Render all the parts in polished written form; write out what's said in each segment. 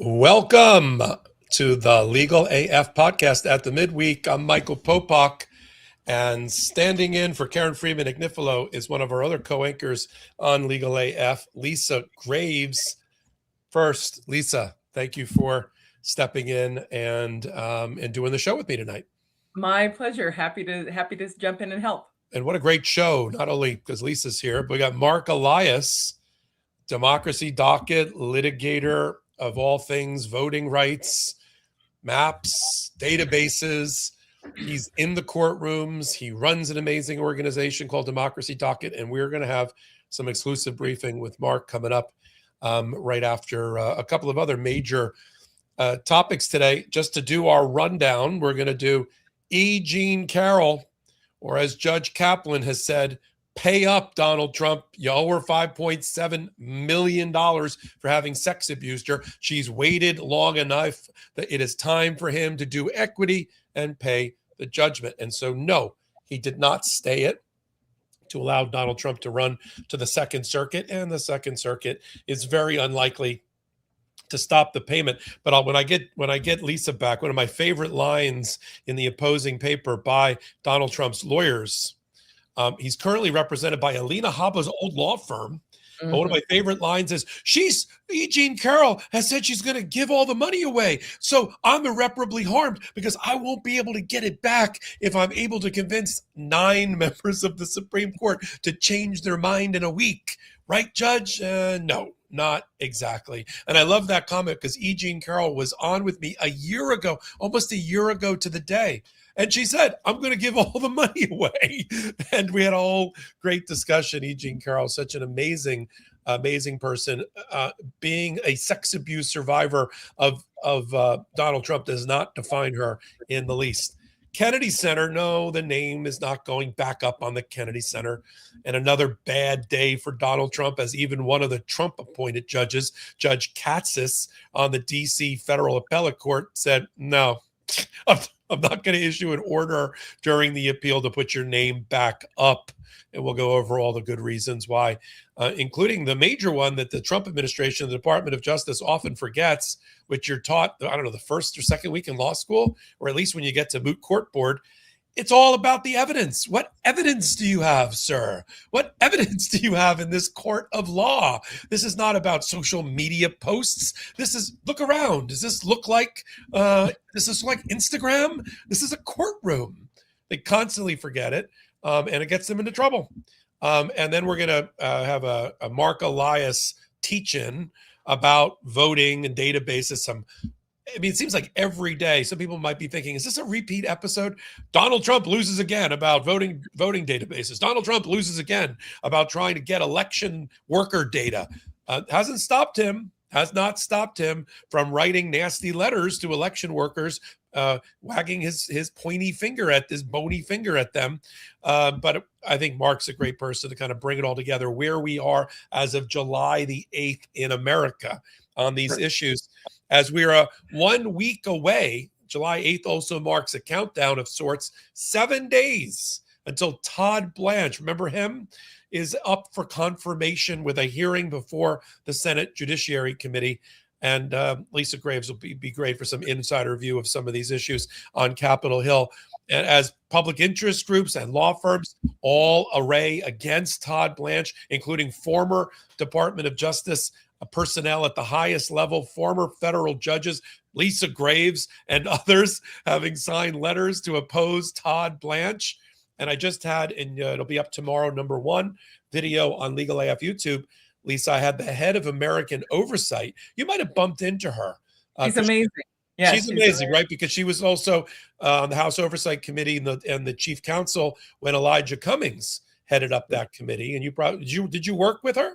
Welcome to the Legal AF podcast at the midweek. I'm Michael Popok, and standing in for Karen Freeman Ignifilo is one of our other co-anchors on Legal AF, Lisa Graves. First, Lisa, thank you for stepping in and doing the show with me tonight. My pleasure. Happy to jump in and help. And what a great show, not only because Lisa's here, but we got Marc Elias, democracy docket, litigator of all things voting rights, maps, databases. He's in the courtrooms. He runs an amazing organization called Democracy Docket, and we're going to have some exclusive briefing with Marc coming up right after a couple of other major topics today. Just to do our rundown, we're going to do E. Jean Carroll, or as Judge Kaplan has said, pay up, Donald Trump. You owe her $5.7 million for having sex abused her. She's waited long enough that it is time for him to do equity and pay the judgment. And so, no, he did not stay it to allow Donald Trump to run to the Second Circuit. And the Second Circuit is very unlikely to stop the payment. But when I get Lisa back, one of my favorite lines in the opposing paper by Donald Trump's lawyers, he's currently represented by Alina Habba's old law firm. Mm-hmm. One of my favorite lines is, E. Jean Carroll has said she's going to give all the money away. So I'm irreparably harmed because I won't be able to get it back if I'm able to convince 9 members of the Supreme Court to change their mind in a week. Right, Judge? No, not exactly. And I love that comment because E. Jean Carroll was on with me almost a year ago to the day. And she said, I'm going to give all the money away. And we had a whole great discussion. E. Jean Carroll, such an amazing person. Being a sex abuse survivor of Donald Trump does not define her in the least. Kennedy Center, no, the name is not going back up on the Kennedy Center. And another bad day for Donald Trump, as even one of the Trump-appointed judges, Judge Katsas on the D.C. Federal Appellate Court, said, no, I'm not going to issue an order during the appeal to put your name back up. And we'll go over all the good reasons why, including the major one that the Trump administration, the Department of Justice often forgets, which you're taught, I don't know, the first or second week in law school, or at least when you get to moot court board. It's all about the evidence. What evidence do you have, sir? What evidence do you have in this court of law? This is not about social media posts. This is, look around. Does this look like Instagram? This is a courtroom. They constantly forget it, and it gets them into trouble. And then we're going to have a Marc Elias teach-in about voting and databases. It seems like every day, some people might be thinking, is this a repeat episode? Donald Trump loses again about voting databases. Donald Trump loses again about trying to get election worker data. Has not stopped him from writing nasty letters to election workers, wagging his pointy finger at this bony finger at them. But I think Marc's a great person to kind of bring it all together, where we are as of July the 8th in America on these issues. As we're 1 week away, July 8th also marks a countdown of sorts, 7 days until Todd Blanche, remember him, is up for confirmation with a hearing before the Senate Judiciary Committee. And Lisa Graves will be great for some insider view of some of these issues on Capitol Hill. And as public interest groups and law firms all array against Todd Blanche, including former Department of Justice personnel at the highest level, former federal judges, Lisa Graves and others, having signed letters to oppose Todd Blanche. And I just had, and it'll be up tomorrow, #1 video on Legal AF YouTube. Lisa, I had the head of American Oversight. You might have bumped into her. She's amazing. Yeah, she's amazing, right? Because she was also on the House Oversight Committee and the chief counsel when Elijah Cummings headed up that committee. And you probably did you work with her?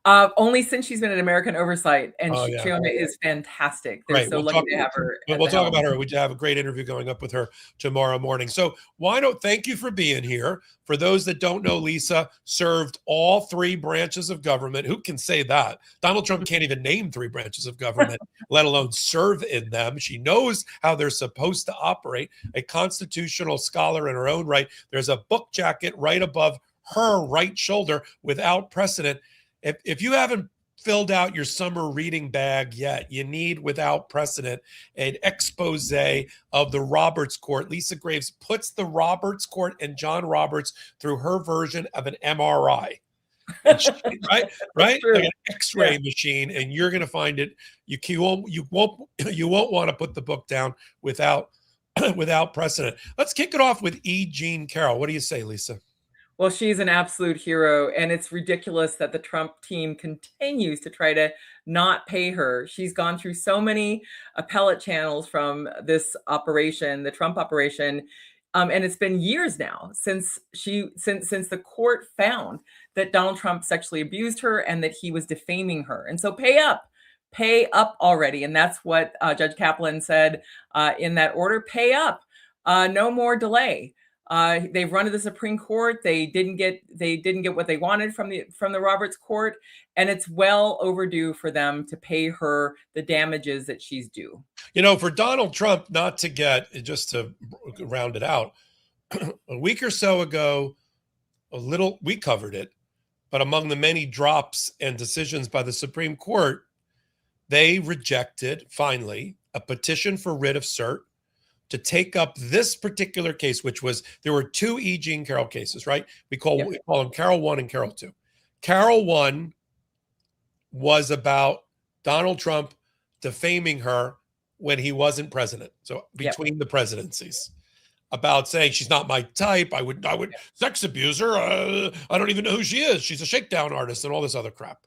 Only since she's been at American Oversight, and Fiona is fantastic. They're so lucky to have her. We'll talk about her. We have a great interview going up with her tomorrow morning. So thank you for being here. For those that don't know, Lisa served all 3 branches of government. Who can say that? Donald Trump can't even name 3 branches of government, let alone serve in them. She knows how they're supposed to operate. A constitutional scholar in her own right. There's a book jacket right above her right shoulder without precedent. If you haven't filled out your summer reading bag yet, you need, without precedent, an expose of the Roberts Court. Lisa Graves puts the Roberts Court and John Roberts through her version of an MRI. Right, like an X-ray machine, and you're going to find it. You won't want to put the book down without precedent. Let's kick it off with E. Jean Carroll. What do you say, Lisa? Well, she's an absolute hero, and it's ridiculous that the Trump team continues to try to not pay her. She's gone through so many appellate channels from this operation, the Trump operation, and it's been years now since the court found that Donald Trump sexually abused her and that he was defaming her. And so pay up already. And that's what Judge Kaplan said in that order. Pay up, no more delay. They've run to the Supreme Court. They didn't get what they wanted from the Roberts Court, and it's well overdue for them to pay her the damages that she's due. For Donald Trump not to get, just to round it out, a week or so ago, we covered it, but among the many drops and decisions by the Supreme Court, they rejected finally a petition for writ of cert to take up this particular case, which was, there were two E. Jean Carroll cases, right? We call them Carroll 1 and Carroll 2. Carroll 1 was about Donald Trump defaming her when he wasn't president. So between the presidencies, about saying she's not my type. I would sex abuse her. I don't even know who she is. She's a shakedown artist and all this other crap.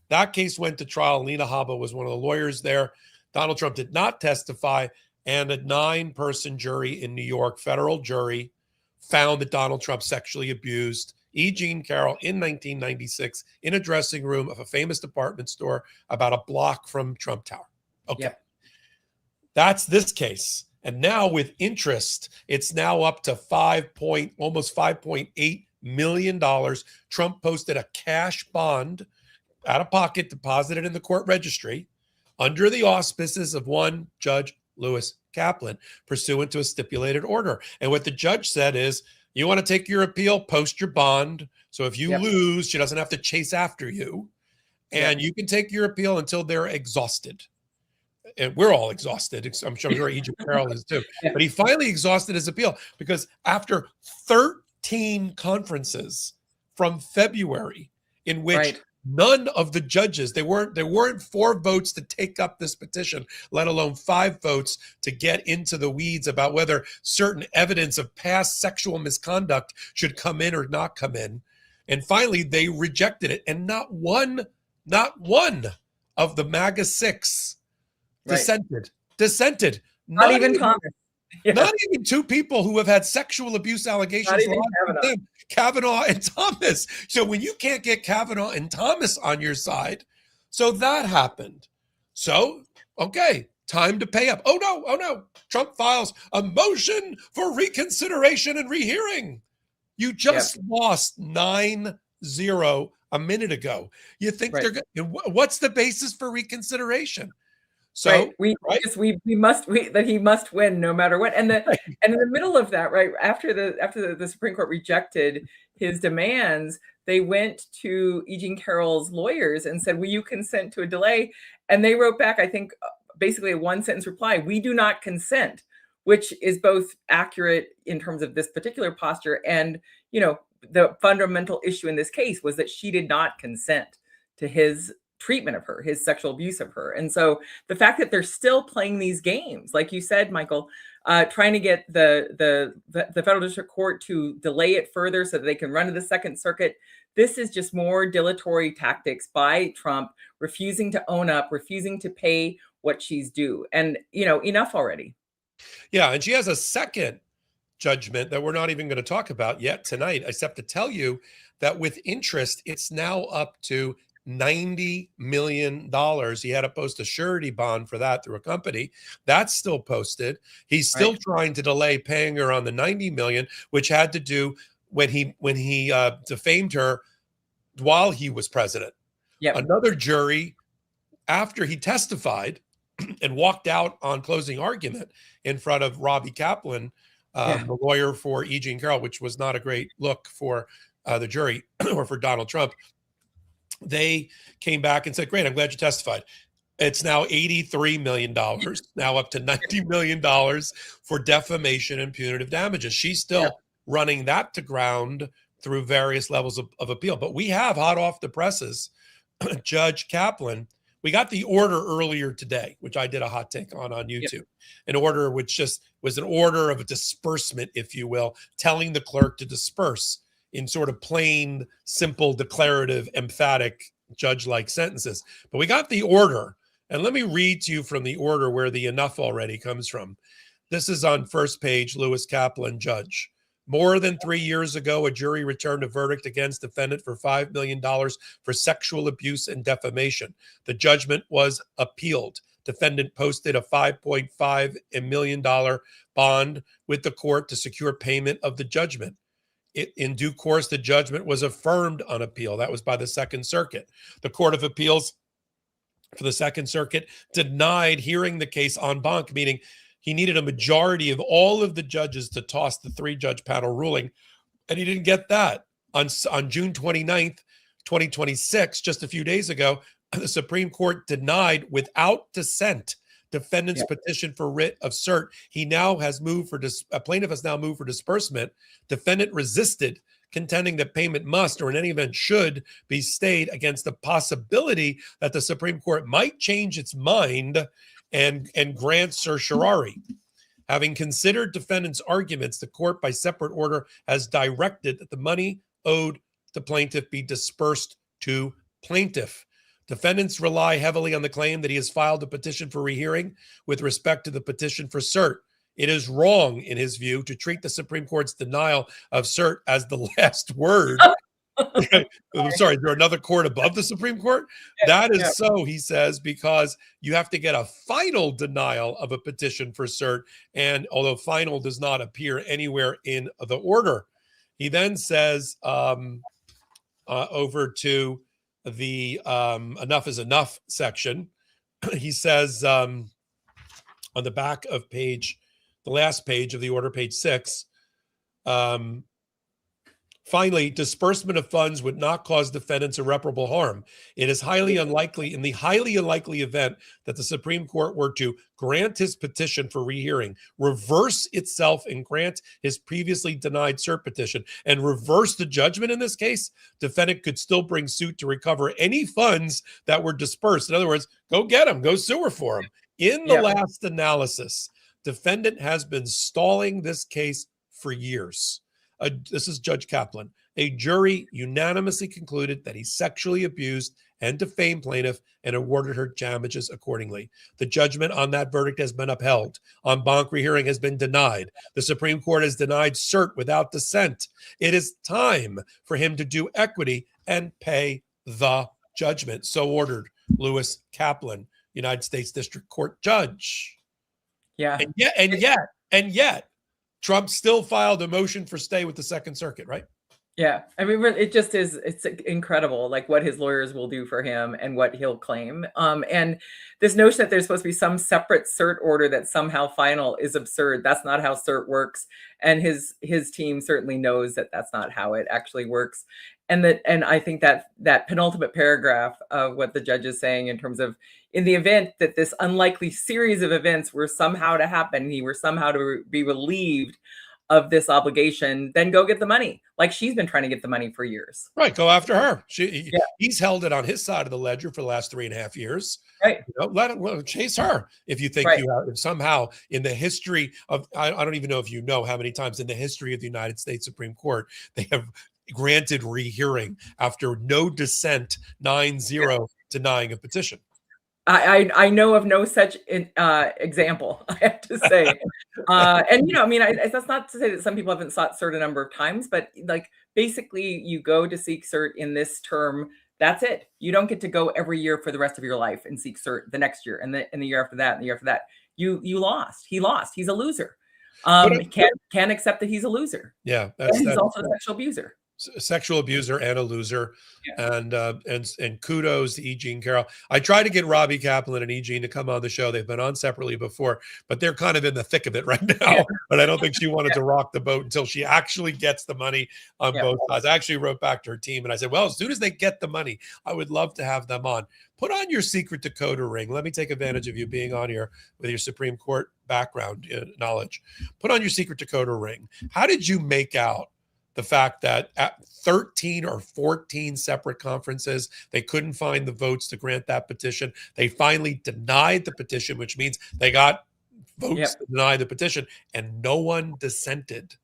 That case went to trial. Lena Haba was one of the lawyers there. Donald Trump did not testify. And a 9-person jury in New York, federal jury, found that Donald Trump sexually abused E. Jean Carroll in 1996 in a dressing room of a famous department store about a block from Trump Tower. Okay. That's this case. And now with interest, it's now up to almost $5.8 million. Trump posted a cash bond out of pocket, deposited in the court registry under the auspices of one Judge Lewis Kaplan, pursuant to a stipulated order. And what the judge said is, you want to take your appeal, post your bond. So if you lose, she doesn't have to chase after you. And you can take your appeal until they're exhausted. And we're all exhausted. I'm sure Egypt Carroll is too. But he finally exhausted his appeal because after 13 conferences from February in which none of the judges, there weren't 4 votes to take up this petition, let alone 5 votes to get into the weeds about whether certain evidence of past sexual misconduct should come in or not come in. And finally, they rejected it. And not one of the MAGA 6 dissented. Not even Thomas. Not even 2 people who have had sexual abuse allegations. Kavanaugh and Thomas. So when you can't get Kavanaugh and Thomas on your side, so that happened. So, okay, time to pay up. Oh no. Trump files a motion for reconsideration and rehearing. You just lost 9-0 a minute ago. You think they're good? What's the basis for reconsideration? So he must win no matter what. And and in the middle of that, after the Supreme Court rejected his demands, they went to E. Jean Carroll's lawyers and said, will you consent to a delay? And they wrote back, I think, basically a 1-sentence reply. We do not consent, which is both accurate in terms of this particular posture. And, the fundamental issue in this case was that she did not consent to his treatment of her, his sexual abuse of her. And so the fact that they're still playing these games, like you said, Michael, trying to get the federal district court to delay it further so that they can run to the Second Circuit, this is just more dilatory tactics by Trump, refusing to own up, refusing to pay what she's due. And, enough already. Yeah. And she has a second judgment that we're not even going to talk about yet tonight, except to tell you that with interest, it's now up to $90 million. He had to post a surety bond for that through a company. That's still posted. He's still trying to delay paying her on the $90 million, which had to do when he defamed her while he was president. Another jury, after he testified and walked out on closing argument in front of Robbie Kaplan, the lawyer for E. Jean Carroll, which was not a great look for the jury or for Donald Trump. they came back and said, great, I'm glad you testified. It's now $83 million, now up to $90 million for defamation and punitive damages. She's still running that to ground through various levels of appeal. But we have hot off the presses, Judge Kaplan. We got the order earlier today, which I did a hot take on YouTube. An order which just was an order of a disbursement, if you will, telling the clerk to disperse in sort of plain, simple, declarative, emphatic, judge-like sentences. But we got the order. And let me read to you from the order where the enough already comes from. This is on first page, Lewis Kaplan, judge. More than 3 years ago, a jury returned a verdict against defendant for $5 million for sexual abuse and defamation. The judgment was appealed. Defendant posted a $5.5 million bond with the court to secure payment of the judgment. In due course, the judgment was affirmed on appeal. That was by the Second Circuit. The Court of Appeals for the Second Circuit denied hearing the case en banc, meaning he needed a majority of all of the judges to toss the 3-judge panel ruling, and he didn't get that. On June 29th, 2026, just a few days ago, the Supreme Court denied without dissent defendant's petition for writ of cert. He now has moved for plaintiff has now moved for disbursement. Defendant resisted, contending that payment must, or in any event should, be stayed against the possibility that the Supreme Court might change its mind and grant certiorari. Having considered defendant's arguments, the court, by separate order, has directed that the money owed to plaintiff be dispersed to plaintiff. Defendants rely heavily on the claim that he has filed a petition for rehearing with respect to the petition for cert. It is wrong, in his view, to treat the Supreme Court's denial of cert as the last word. I'm sorry, is there another court above the Supreme Court? That is so, he says, because you have to get a final denial of a petition for cert, and although final does not appear anywhere in the order. He then says, over to the enough is enough section, he says on the back of the last page of the order, page 6, finally, disbursement of funds would not cause defendants irreparable harm. It is highly unlikely, in the highly unlikely event that the Supreme Court were to grant his petition for rehearing, reverse itself and grant his previously denied cert petition, and reverse the judgment in this case, defendant could still bring suit to recover any funds that were dispersed. In other words, go get them, go sue her for them. In the last analysis, defendant has been stalling this case for years. This is Judge Kaplan. A jury unanimously concluded that he sexually abused and defamed plaintiff and awarded her damages accordingly. The judgment on that verdict has been upheld. En banc rehearing has been denied. The Supreme Court has denied cert without dissent. It is time for him to do equity and pay the judgment. So ordered. Lewis Kaplan, United States District Court judge. And yet, Trump still filed a motion for stay with the Second Circuit, right? Yeah. I mean, it just is, it's incredible, like what his lawyers will do for him and what he'll claim. And this notion that there's supposed to be some separate cert order that's somehow final is absurd. That's not how cert works. And his team certainly knows that that's not how it actually works. And I think that penultimate paragraph of what the judge is saying in terms of, in the event that this unlikely series of events were somehow to happen, he were somehow to be relieved of this obligation, then go get the money. Like she's been trying to get the money for years. Right. Go after her. He's held it on his side of the ledger for the last 3.5 years. Right. You know, let him chase her. If you think you have somehow in the history of, I don't even know if you know how many times in the history of the United States Supreme Court, they have granted rehearing after no dissent, 9-0 denying a petition. I know of no such example, I have to say. And, you know, I mean, that's not to say that some people haven't sought cert a number of times, but like basically you go to seek cert in this term. That's it. You don't get to go every year for the rest of your life and seek cert the next year and the year after that and the year after that. You lost. He lost. He's a loser. Can't accept that he's a loser. Yeah. And he's also a sexual abuser. sexual abuser and a loser. Yeah. And kudos to E. Jean Carroll. I tried to get Robbie Kaplan and E. Jean to come on the show. They've been on separately before, but they're kind of in the thick of it right now. Yeah. But I don't think she wanted to rock the boat until she actually gets the money on both sides. I actually wrote back to her team and I said, well, as soon as they get the money, I would love to have them on. Put on your secret decoder ring. Let me take advantage of you being on here with your Supreme Court background knowledge. Put on your secret decoder ring. How did you make out the fact that at 13 or 14 separate conferences, they couldn't find the votes to grant that petition? They finally denied the petition, which means they got votes to deny the petition, and no one dissented.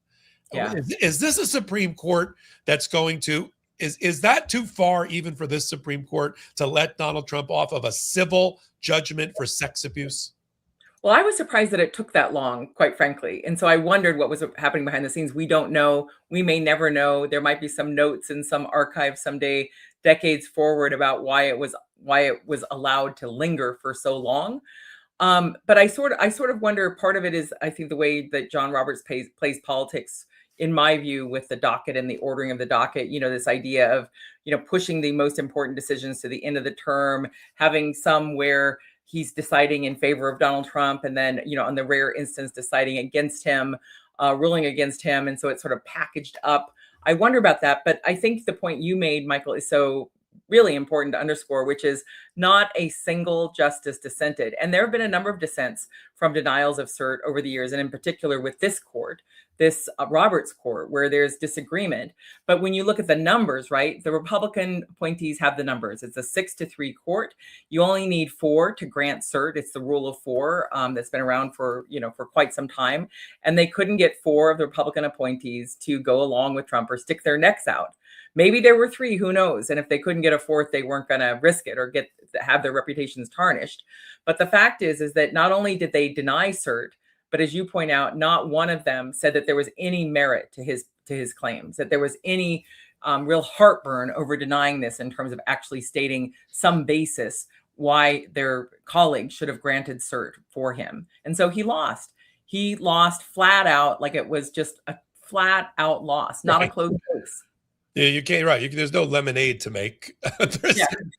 Yeah. Is this a Supreme Court that's going to, is that too far even for this Supreme Court to let Donald Trump off of a civil judgment for sex abuse? Well, I was surprised that it took that long, quite frankly. And so I wondered what was happening behind the scenes. We don't know. We may never know. There might be some notes in some archive someday, decades forward, about why it was allowed to linger for so long. But I sort of wonder, part of it is, I think, the way that John Roberts plays politics, in my view, with the docket and the ordering of the docket, this idea of, pushing the most important decisions to the end of the term, having some where he's deciding in favor of Donald Trump, and then, on the rare instance, deciding against him, ruling against him. And so it's sort of packaged up. I wonder about that. But I think the point you made, Michael, is so really important to underscore, which is not a single justice dissented. And there have been a number of dissents from denials of cert over the years, and in particular with this court, this Roberts court, where there's disagreement. But when you look at the numbers, right, the Republican appointees have the numbers. It's a 6-3 court. You only need 4 to grant cert. It's the rule of 4 that's been around for quite some time. And they couldn't get 4 of the Republican appointees to go along with Trump or stick their necks out. Maybe there were 3, who knows? And if they couldn't get a 4th, they weren't going to risk it or have their reputations tarnished. But the fact is that not only did they deny cert, but as you point out, not one of them said that there was any merit to his claims, that there was any real heartburn over denying this in terms of actually stating some basis why their colleagues should have granted cert for him. And so he lost. He lost flat out, like it was just a flat out loss, not a close case. Yeah, you can't, right. There's no lemonade to make.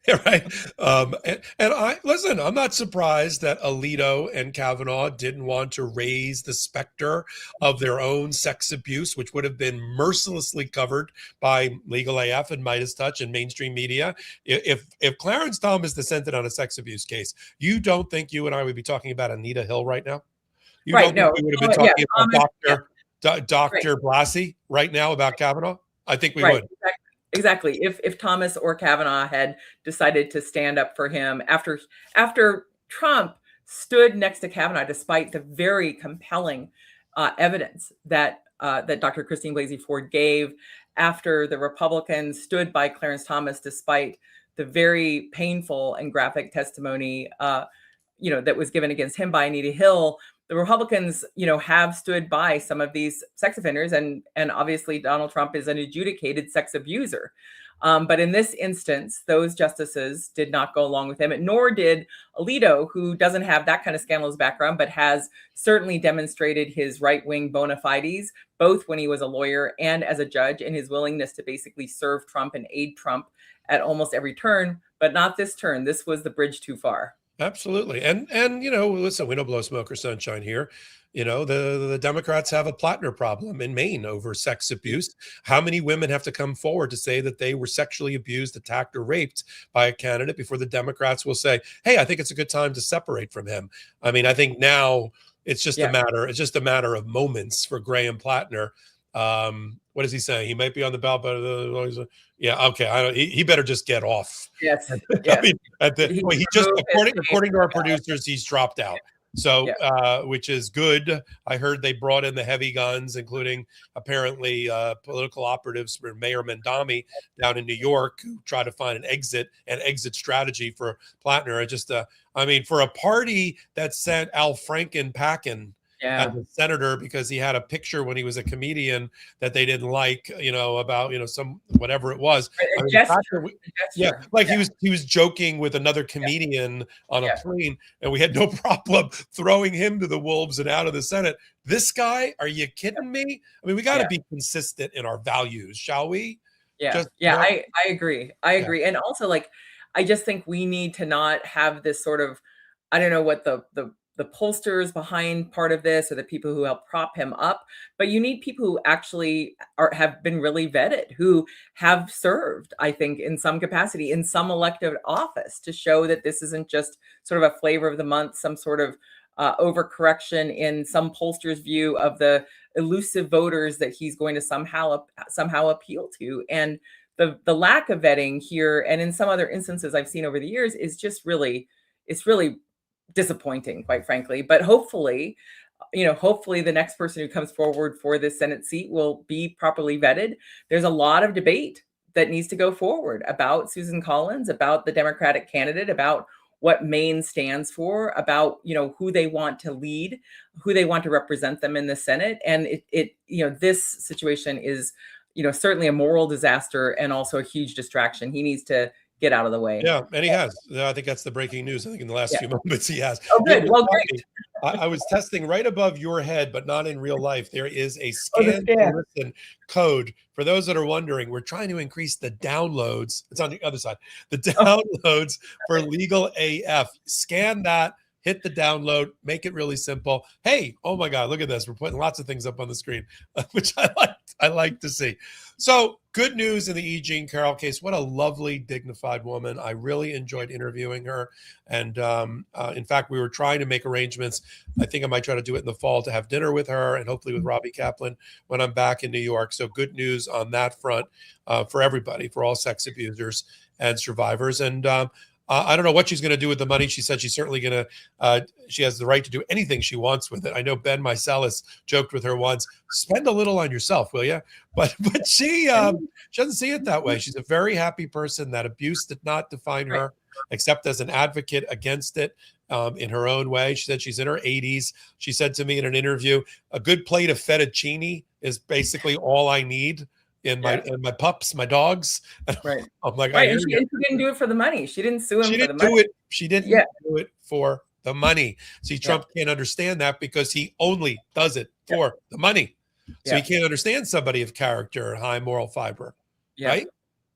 Right. And I'm not surprised that Alito and Kavanaugh didn't want to raise the specter of their own sex abuse, which would have been mercilessly covered by Legal AF and Midas Touch and mainstream media. If Clarence Thomas dissented on a sex abuse case, you don't think you and I would be talking about Anita Hill right now? You don't think we would have been talking about Dr. Blassie right now about Kavanaugh? I think we would. Exactly. If Thomas or Kavanaugh had decided to stand up for him after Trump stood next to Kavanaugh, despite the very compelling evidence that Dr. Christine Blasey Ford gave, after the Republicans stood by Clarence Thomas, despite the very painful and graphic testimony that was given against him by Anita Hill, the Republicans, have stood by some of these sex offenders, and obviously Donald Trump is an adjudicated sex abuser. But in this instance, those justices did not go along with him, nor did Alito, who doesn't have that kind of scandalous background, but has certainly demonstrated his right-wing bona fides, both when he was a lawyer and as a judge, and his willingness to basically serve Trump and aid Trump at almost every turn, but not this turn. This was the bridge too far. Absolutely. And listen, we don't blow smoke or sunshine here. The Democrats have a Plattner problem in Maine over sex abuse. How many women have to come forward to say that they were sexually abused, attacked, or raped by a candidate before the Democrats will say, hey, I think it's a good time to separate from him? I mean, I think now it's just a matter of moments for Graham Plattner. What is he saying? He might be on the ballot, but okay. He better just get off. Yes. I mean, he just according to our producers, he's dropped out. So, which is good. I heard they brought in the heavy guns, including apparently political operatives for Mayor Mandami down in New York, who try to find an exit strategy for Plattner. For a party that sent Al Franken packing as a senator because he had a picture when he was a comedian that they didn't like, about some whatever it was. He was joking with another comedian on a plane, and we had no problem throwing him to the wolves and out of the Senate. This guy, are you kidding me? I mean, we got to be consistent in our values, shall we? Yeah. Just Yeah. no. I agree. I Yeah. agree. And also, like, I just think we need to not have this sort of, I don't know what the pollsters behind part of this or the people who help prop him up, but you need people who actually have been really vetted, who have served, I think, in some capacity, in some elected office, to show that this isn't just sort of a flavor of the month, some sort of overcorrection in some pollsters' view of the elusive voters that he's going to somehow appeal to. And the lack of vetting here, and in some other instances I've seen over the years, is just really, it's really disappointing, quite frankly. But hopefully, hopefully the next person who comes forward for this Senate seat will be properly vetted. There's a lot of debate that needs to go forward about Susan Collins, about the Democratic candidate, about what Maine stands for, about, who they want to lead, who they want to represent them in the Senate. And this situation is, certainly a moral disaster and also a huge distraction. He needs to get out of the way. Yeah, and he has. I think that's the breaking news. I think in the last few moments he has. Oh, good. Well, great. I was testing right above your head, but not in real life. There is a Oh, the scan scan. to listen code. For those that are wondering, we're trying to increase the downloads. It's on the other side. The downloads for Legal AF. Scan that, hit the download, make it really simple. Hey, oh my God, look at this. We're putting lots of things up on the screen, which I like to see. So good news in the E. Jean Carroll case. What a lovely, dignified woman. I really enjoyed interviewing her. And in fact, we were trying to make arrangements. I think I might try to do it in the fall to have dinner with her and hopefully with Robbie Kaplan when I'm back in New York. So good news on that front for everybody, for all sex abusers and survivors. And I don't know what she's going to do with the money. She said she's certainly going to, she has the right to do anything she wants with it. I know Ben Mycelis joked with her once, spend a little on yourself, will you? But she doesn't see it that way. She's a very happy person. That abuse did not define her, except as an advocate against it in her own way. She said she's in her 80s. She said to me in an interview, a good plate of fettuccine is basically all I need. In my pups, my dogs. Right. I'm like, right. And she didn't do it for the money. She didn't sue him for the money. She didn't do it for the money. See, Trump can't understand that because he only does it for the money. So he can't understand somebody of character and high moral fiber. Right?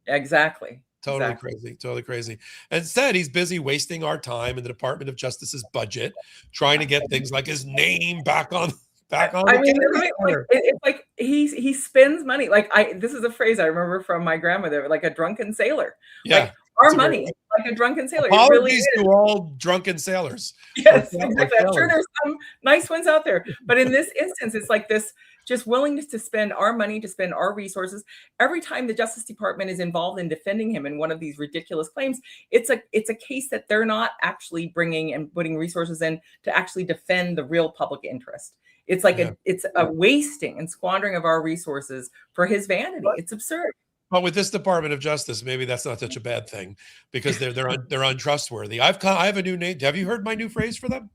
Exactly. Totally crazy. Totally crazy. Instead, he's busy wasting our time in the Department of Justice's budget, trying to get things like his name back on. I mean, it's like he spends money. Like this is a phrase I remember from my grandmother, like a drunken sailor. Yeah. Like our money, like a drunken sailor. Apologies it really is. to all drunken sailors. Yes, exactly. I'm sure there's some nice ones out there. But in this instance, it's like this just willingness to spend our money, to spend our resources. Every time the Justice Department is involved in defending him in one of these ridiculous claims, it's a case that they're not actually bringing and putting resources in to actually defend the real public interest. It's like it's a wasting and squandering of our resources for his vanity. It's absurd. But with this Department of Justice, maybe that's not such a bad thing because they're untrustworthy. I have a new name. Have you heard my new phrase for them?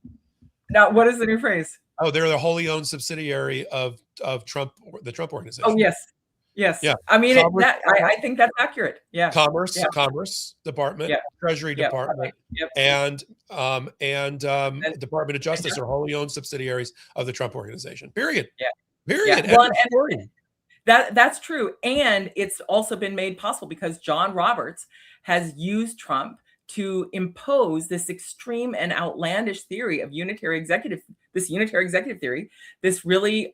Now, what is the new phrase? Oh, they're the wholly owned subsidiary of Trump, the Trump organization. Oh, yes. Yes. Yeah. I mean, I think that's accurate. Yeah. Commerce Department, Treasury Department, and Department of Justice are wholly owned subsidiaries of the Trump organization. Period. Yeah. Period. Yeah. Well, and that's true. And it's also been made possible because John Roberts has used Trump to impose this extreme and outlandish theory of unitary executive theory, this really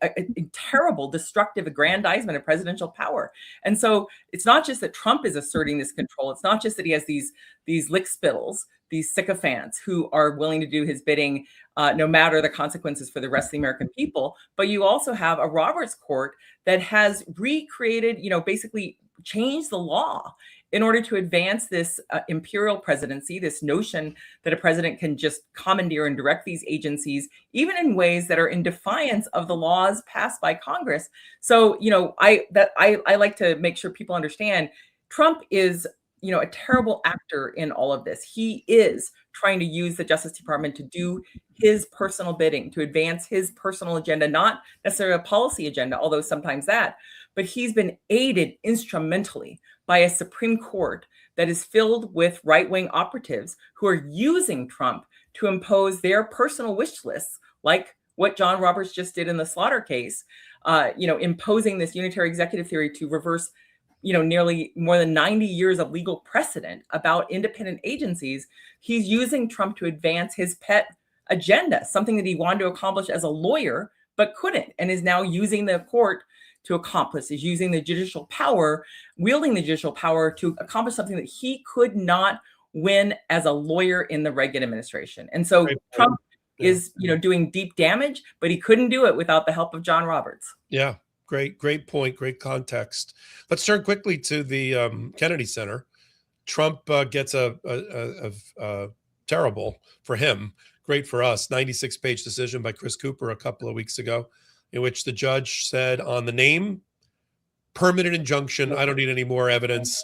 terrible, destructive aggrandizement of presidential power. And so it's not just that Trump is asserting this control. It's not just that he has these lickspittles, these sycophants who are willing to do his bidding, no matter the consequences for the rest of the American people. But you also have a Roberts court that has recreated, basically changed the law in order to advance this imperial presidency, this notion that a president can just commandeer and direct these agencies, even in ways that are in defiance of the laws passed by Congress. So, I like to make sure people understand Trump is, a terrible actor in all of this. He is trying to use the Justice Department to do his personal bidding, to advance his personal agenda, not necessarily a policy agenda, although sometimes that, but he's been aided instrumentally by a Supreme Court that is filled with right-wing operatives who are using Trump to impose their personal wish lists, like what John Roberts just did in the Slaughter case, imposing this unitary executive theory to reverse nearly more than 90 years of legal precedent about independent agencies. He's using Trump to advance his pet agenda, something that he wanted to accomplish as a lawyer, but couldn't, and is now using the court to accomplish, is using the judicial power, wielding the judicial power to accomplish something that he could not win as a lawyer in the Reagan administration. And so Trump is, doing deep damage, but he couldn't do it without the help of John Roberts. Yeah, great point, great context. Let's turn quickly to the Kennedy Center. Trump gets a terrible for him, great for us, 96-page decision by Chris Cooper a couple of weeks ago, in which the judge said on the name, permanent injunction, I don't need any more evidence.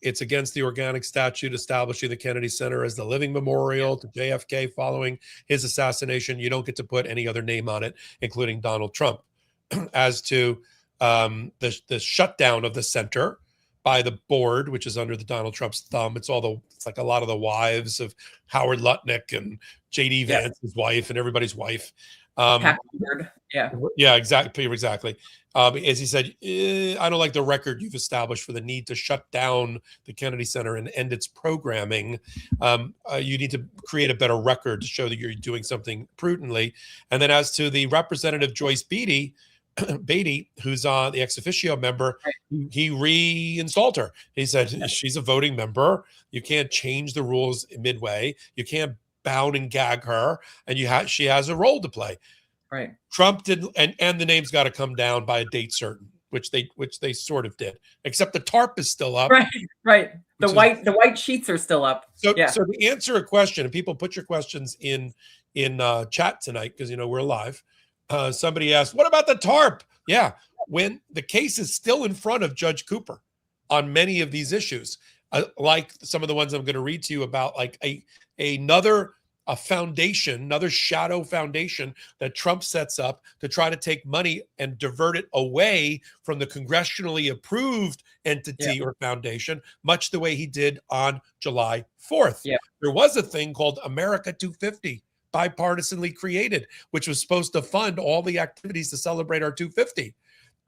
It's against the organic statute establishing the Kennedy Center as the living memorial to JFK following his assassination. You don't get to put any other name on it, including Donald Trump. As to the shutdown of the center by the board, which is under the Donald Trump's thumb, it's like a lot of the wives of Howard Lutnick and J.D. Vance's wife and everybody's wife. Yeah, exactly. As he said, I don't like the record you've established for the need to shut down the Kennedy Center and end its programming. You need to create a better record to show that you're doing something prudently. And then as to the Representative Joyce Beatty, who's the ex officio member, he reinstalled her. He said, she's a voting member. You can't change the rules midway. You can't bound and gag her, and she has a role to play. Right. Trump did, and the name's got to come down by a date certain, which they sort of did. Except the tarp is still up. Right. The white sheets are still up. So to answer a question, and people put your questions in chat tonight because we're live. Somebody asked, "What about the tarp?" Yeah, when the case is still in front of Judge Cooper on many of these issues, like some of the ones I'm going to read to you about, like another foundation, another shadow foundation that Trump sets up to try to take money and divert it away from the congressionally approved entity or foundation, much the way he did on July 4th. Yeah. There was a thing called America 250, bipartisanly created, which was supposed to fund all the activities to celebrate our 250.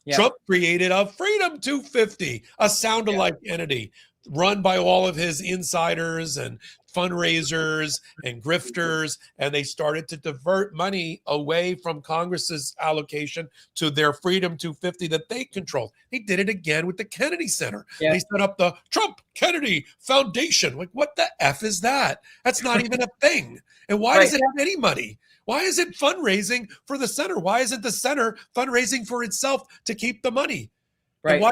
Yeah. Trump created a Freedom 250, a sound-alike entity run by all of his insiders and fundraisers and grifters, and they started to divert money away from Congress's allocation to their Freedom 250 that they controlled. He did it again with the Kennedy Center. Yeah. They set up the Trump Kennedy Foundation. Like, what the F is that? That's not even a thing. And why does it have any money? Why is it fundraising for the center? Why isn't the center fundraising for itself to keep the money? Right. And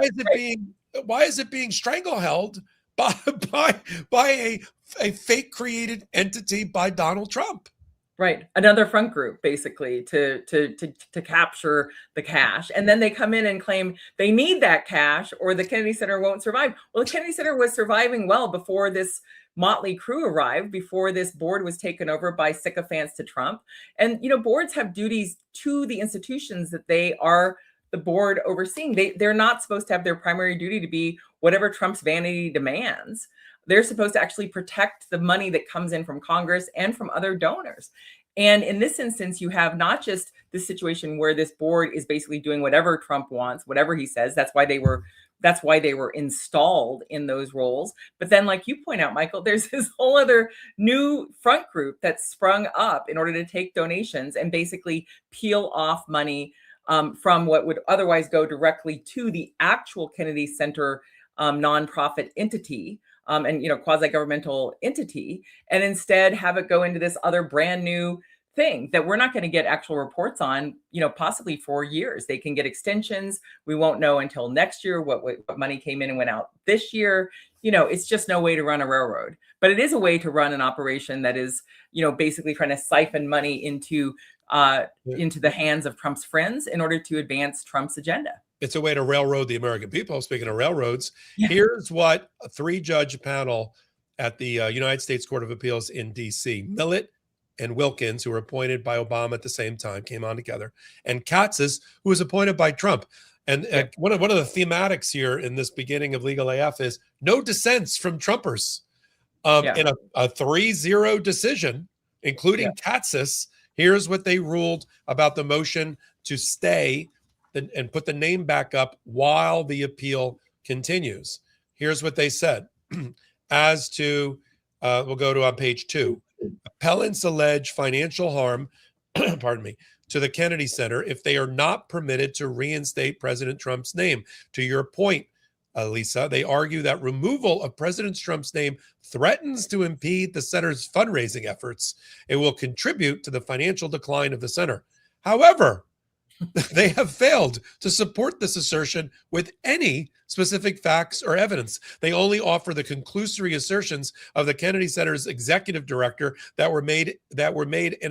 why is it being strangleheld by a fake created entity by Donald Trump? Right. Another front group, basically, to capture the cash. And then they come in and claim they need that cash or the Kennedy Center won't survive. Well, the Kennedy Center was surviving well before this motley crew arrived, before this board was taken over by sycophants to Trump. And, boards have duties to the institutions that they are the board overseeing. They're not supposed to have their primary duty to be whatever Trump's vanity demands. They're supposed to actually protect the money that comes in from Congress and from other donors. And in this instance, you have not just this situation where this board is basically doing whatever Trump wants, whatever he says. That's why they were installed in those roles. But then, like you point out, Michael, there's this whole other new front group that's sprung up in order to take donations and basically peel off money from what would otherwise go directly to the actual Kennedy Center nonprofit entity and quasi-governmental entity, and instead have it go into this other brand new thing that we're not going to get actual reports on, possibly for years. They can get extensions. We won't know until next year what money came in and went out this year. It's just no way to run a railroad, but it is a way to run an operation that is, basically trying to siphon money into the hands of Trump's friends in order to advance Trump's agenda. It's a way to railroad the American people. Speaking of railroads, here's what a 3-judge panel at the United States Court of Appeals in D.C., Millett and Wilkins, who were appointed by Obama at the same time, came on together, and Katsas, who was appointed by Trump. And one of the thematics here in this beginning of Legal AF is no dissents from Trumpers. In a 3-0 decision, including Katsas, here's what they ruled about the motion to stay and put the name back up while the appeal continues. Here's what they said. As to, we'll go to on page 2. Appellants allege financial harm, pardon me, to the Kennedy Center if they are not permitted to reinstate President Trump's name. To your point, Lisa, they argue that removal of President Trump's name threatens to impede the center's fundraising efforts. It will contribute to the financial decline of the center. However, they have failed to support this assertion with any specific facts or evidence. They only offer the conclusory assertions of the Kennedy Center's executive director that were made in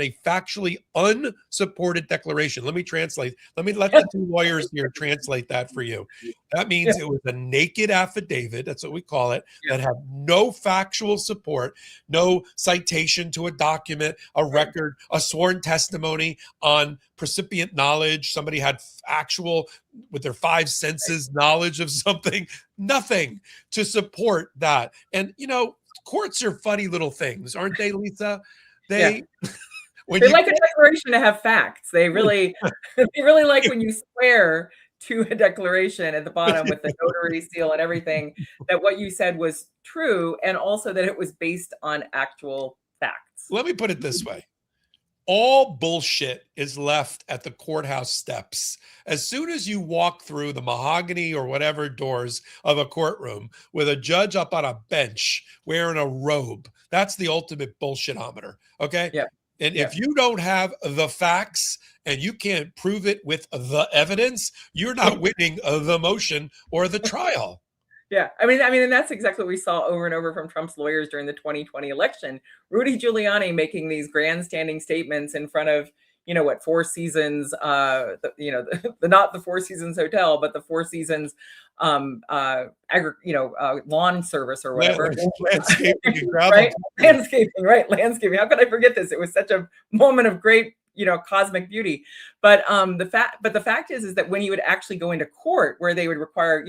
a factually unsupported declaration. Let me translate. Let the two lawyers here translate that for you. That means it was a naked affidavit, that's what we call it, that had no factual support, no citation to a document, a record, a sworn testimony on precipient knowledge. Somebody had actual, with their 5 senses, knowledge of something, nothing to support that. And, courts are funny little things, aren't they, Lisa? They like a declaration to have facts. They really like when you swear to a declaration at the bottom with the notary seal and everything, that what you said was true, and also that it was based on actual facts. Let me put it this way. All bullshit is left at the courthouse steps. As soon as you walk through the mahogany or whatever doors of a courtroom with a judge up on a bench wearing a robe, that's the ultimate bullshitometer. Okay. Yeah. And if you don't have the facts and you can't prove it with the evidence, you're not winning the motion or the trial. Yeah, I mean, and that's exactly what we saw over and over from Trump's lawyers during the 2020 election. Rudy Giuliani making these grandstanding statements in front of, Four Seasons, not the Four Seasons Hotel, but the Four Seasons, lawn service or whatever. Landscaping, right? Landscaping. How could I forget this? It was such a moment of great, cosmic beauty. But the fact is that when you would actually go into court where they would require,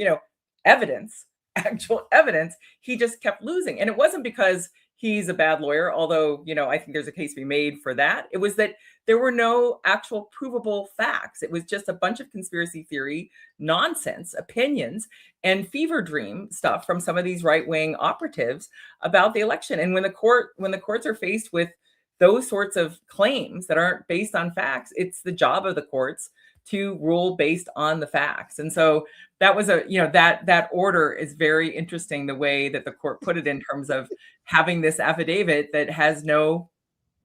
actual evidence, he just kept losing. And it wasn't because he's a bad lawyer, although, I think there's a case to be made for that. It was that there were no actual provable facts. It was just a bunch of conspiracy theory, nonsense, opinions, and fever dream stuff from some of these right-wing operatives about the election. And when the courts are faced with those sorts of claims that aren't based on facts, it's the job of the courts to rule based on the facts. And so that was that order is very interesting, the way that the court put it in terms of having this affidavit that has no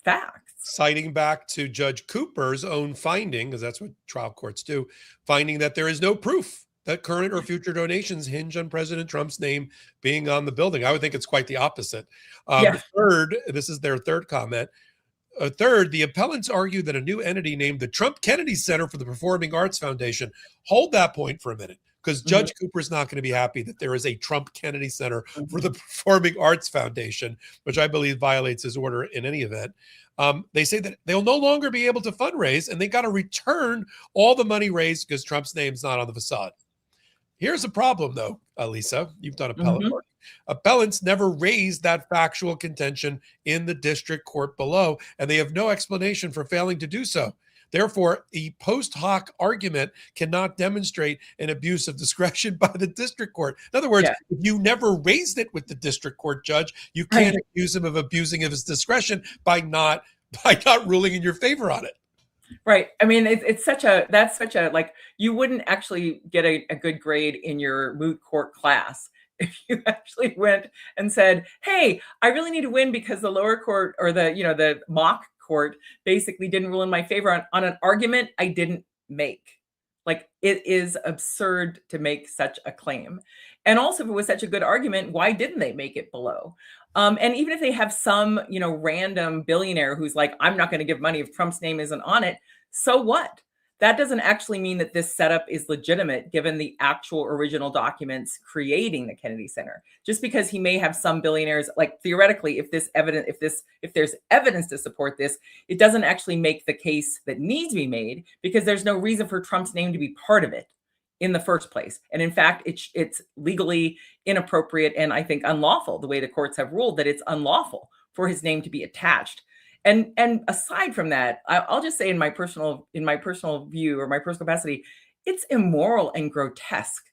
facts. Citing back to Judge Cooper's own finding, because that's what trial courts do, finding that there is no proof that current or future donations hinge on President Trump's name being on the building. I would think it's quite the opposite. Third, this is their third comment. Third, the appellants argue that a new entity named the Trump Kennedy Center for the Performing Arts Foundation. Hold that point for a minute, because Judge Cooper's not going to be happy that there is a Trump Kennedy Center for the Performing Arts Foundation, which I believe violates his order in any event. They say that they'll no longer be able to fundraise, and they got to return all the money raised because Trump's name's not on the facade. Here's a problem, though, Lisa. You've done appellate work. Appellants never raised that factual contention in the district court below, and they have no explanation for failing to do so. Therefore, a post hoc argument cannot demonstrate an abuse of discretion by the district court. In other words, if you never raised it with the district court judge, you can't accuse him of abusing of his discretion by not ruling in your favor on it. Right. I mean, that's such a, like, you wouldn't actually get a good grade in your moot court class if you actually went and said, hey, I really need to win because the lower court or the mock court basically didn't rule in my favor on an argument I didn't make. Like, it is absurd to make such a claim. And also, if it was such a good argument, why didn't they make it below? And even if they have some, random billionaire who's like, I'm not going to give money if Trump's name isn't on it, so what? That doesn't actually mean that this setup is legitimate, given the actual original documents creating the Kennedy Center. Just because he may have some billionaires, like, theoretically, if there's evidence to support this, it doesn't actually make the case that needs to be made, because there's no reason for Trump's name to be part of it in the first place. And in fact, it's legally inappropriate and I think unlawful, the way the courts have ruled that it's unlawful for his name to be attached. And aside from that, I'll just say in my personal view or my personal capacity, it's immoral and grotesque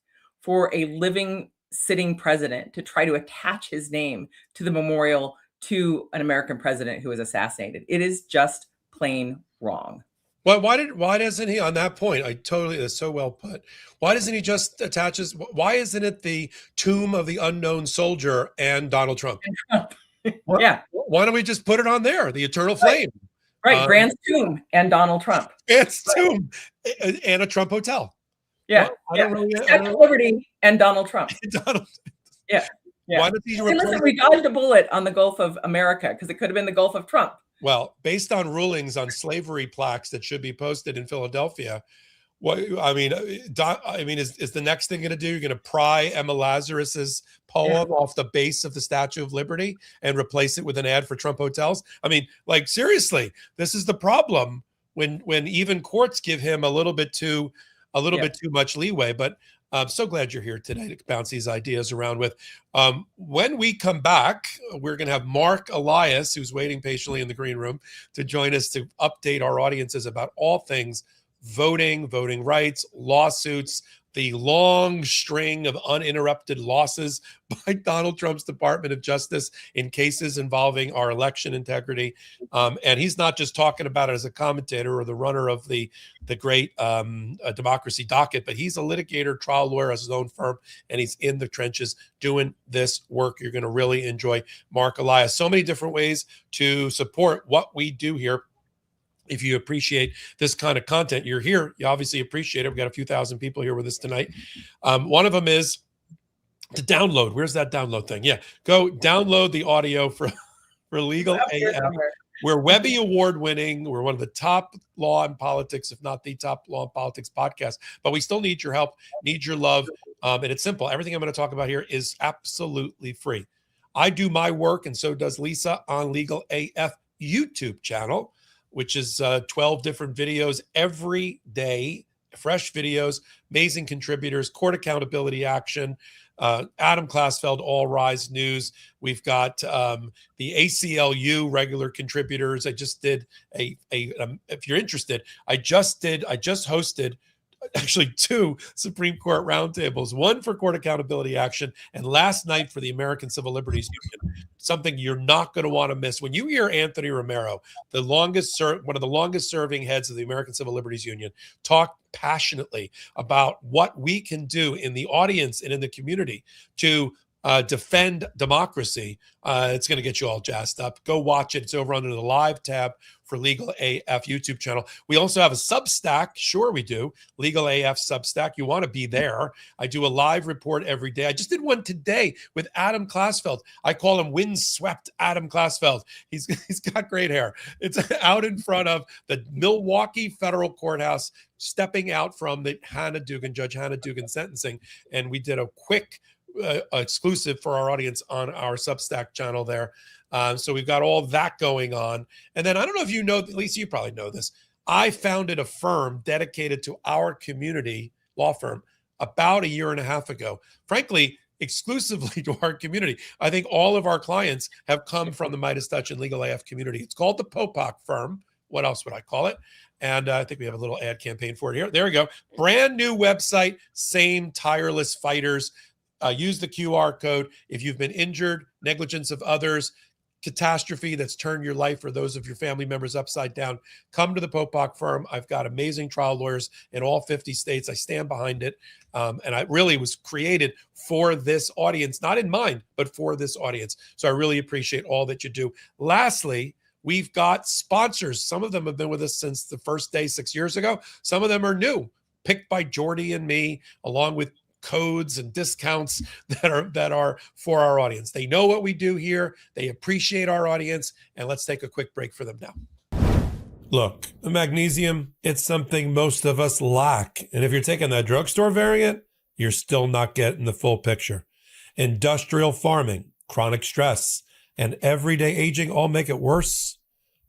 for a living, sitting president to try to attach his name to the memorial to an American president who was assassinated. It is just plain wrong. Well, why doesn't he, on that point, that's so well put. Why doesn't he just attach why isn't it the tomb of the unknown soldier and Donald Trump? Yeah. Why don't we just put it on there? The eternal flame. Right. Grant's tomb and Donald Trump. Grant's tomb and a Trump hotel. Yeah. Well, Statue of Liberty and Donald Trump. Yeah. Why does he listen, we dodged a bullet on the Gulf of America because it could have been the Gulf of Trump. Well, based on rulings on slavery plaques that should be posted in Philadelphia, is the next thing going to do? You're going to pry Emma Lazarus's poem off the base of the Statue of Liberty and replace it with an ad for Trump hotels? I mean, like, seriously, this is the problem when even courts give him a little bit too much leeway. But I'm so glad you're here today to bounce these ideas around with. When we come back, we're going to have Marc Elias, who's waiting patiently in the green room, to join us to update our audiences about all things voting rights, lawsuits, the long string of uninterrupted losses by Donald Trump's Department of Justice in cases involving our election integrity. And he's not just talking about it as a commentator or the runner of the great democracy docket, but he's a litigator, trial lawyer, has his own firm, and he's in the trenches doing this work. You're going to really enjoy Marc Elias. So many different ways to support what we do here. If you appreciate this kind of content, you're here, you obviously appreciate it. We've got a few thousand people here with us tonight. One of them is to download. Where's that download thing? Yeah, go download the audio for Legal AF. We're Webby Award winning. We're one of the top law and politics, if not the top law and politics podcast. But we still need your help, need your love. And it's simple. Everything I'm going to talk about here is absolutely free. I do my work, and so does Lisa on Legal AF YouTube channel, which is 12 different videos every day, fresh videos, amazing contributors, court accountability action, Adam Klasfeld, All Rise News. We've got the ACLU regular contributors. I just did if you're interested, I just hosted actually 2 Supreme Court roundtables, one for court accountability action, and last night for the American Civil Liberties Union. Something you're not going to want to miss. When you hear Anthony Romero, one of the longest serving heads of the American Civil Liberties Union, talk passionately about what we can do in the audience and in the community to defend democracy, it's going to get you all jazzed up. Go watch it. It's over under the live tab for Legal AF YouTube channel. We also have a Substack. Sure, we do. Legal AF Substack. You want to be there. I do a live report every day. I just did one today with Adam Klasfeld. I call him windswept Adam Klasfeld. He's got great hair. It's out in front of the Milwaukee Federal Courthouse, stepping out from the Judge Hannah Dugan sentencing. And we did a quick exclusive for our audience on our Substack channel there. So we've got all that going on. And then I don't know if you know, Lisa, you probably know this. I founded a firm dedicated to our community, law firm, about 1.5 years ago. Frankly, exclusively to our community. I think all of our clients have come from the Midas Touch and Legal AF community. It's called the Popok firm. What else would I call it? And I think we have a little ad campaign for it here. There we go. Brand new website, same tireless fighters. Use the QR code. If you've been injured, negligence of others, catastrophe that's turned your life or those of your family members upside down, come to the Popok firm. I've got amazing trial lawyers in all 50 states. I stand behind it. And I really was created for this audience, not in mind, but for this audience. So I really appreciate all that you do. Lastly, we've got sponsors. Some of them have been with us since the first day 6 years ago. Some of them are new, picked by Jordy and me, along with codes and discounts that are for our audience. They know what we do here. They appreciate our audience. And let's take a quick break for them now. Look, the magnesium, it's something most of us lack. And if you're taking that drugstore variant, you're still not getting the full picture. Industrial farming, chronic stress, and everyday aging all make it worse.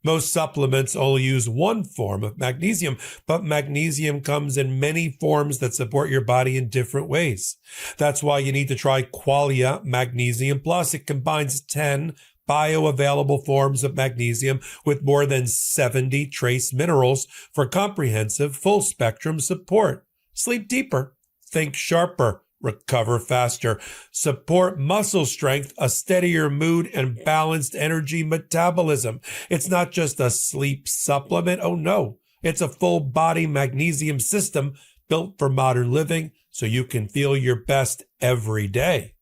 Most supplements only use one form of magnesium, but magnesium comes in many forms that support your body in different ways. That's why you need to try Qualia Magnesium Plus. It combines 10 bioavailable forms of magnesium with more than 70 trace minerals for comprehensive full spectrum support. Sleep deeper, think sharper, recover faster. Support muscle strength, a steadier mood, and balanced energy metabolism. It's not just a sleep supplement. Oh no, it's a full body magnesium system built for modern living so you can feel your best every day.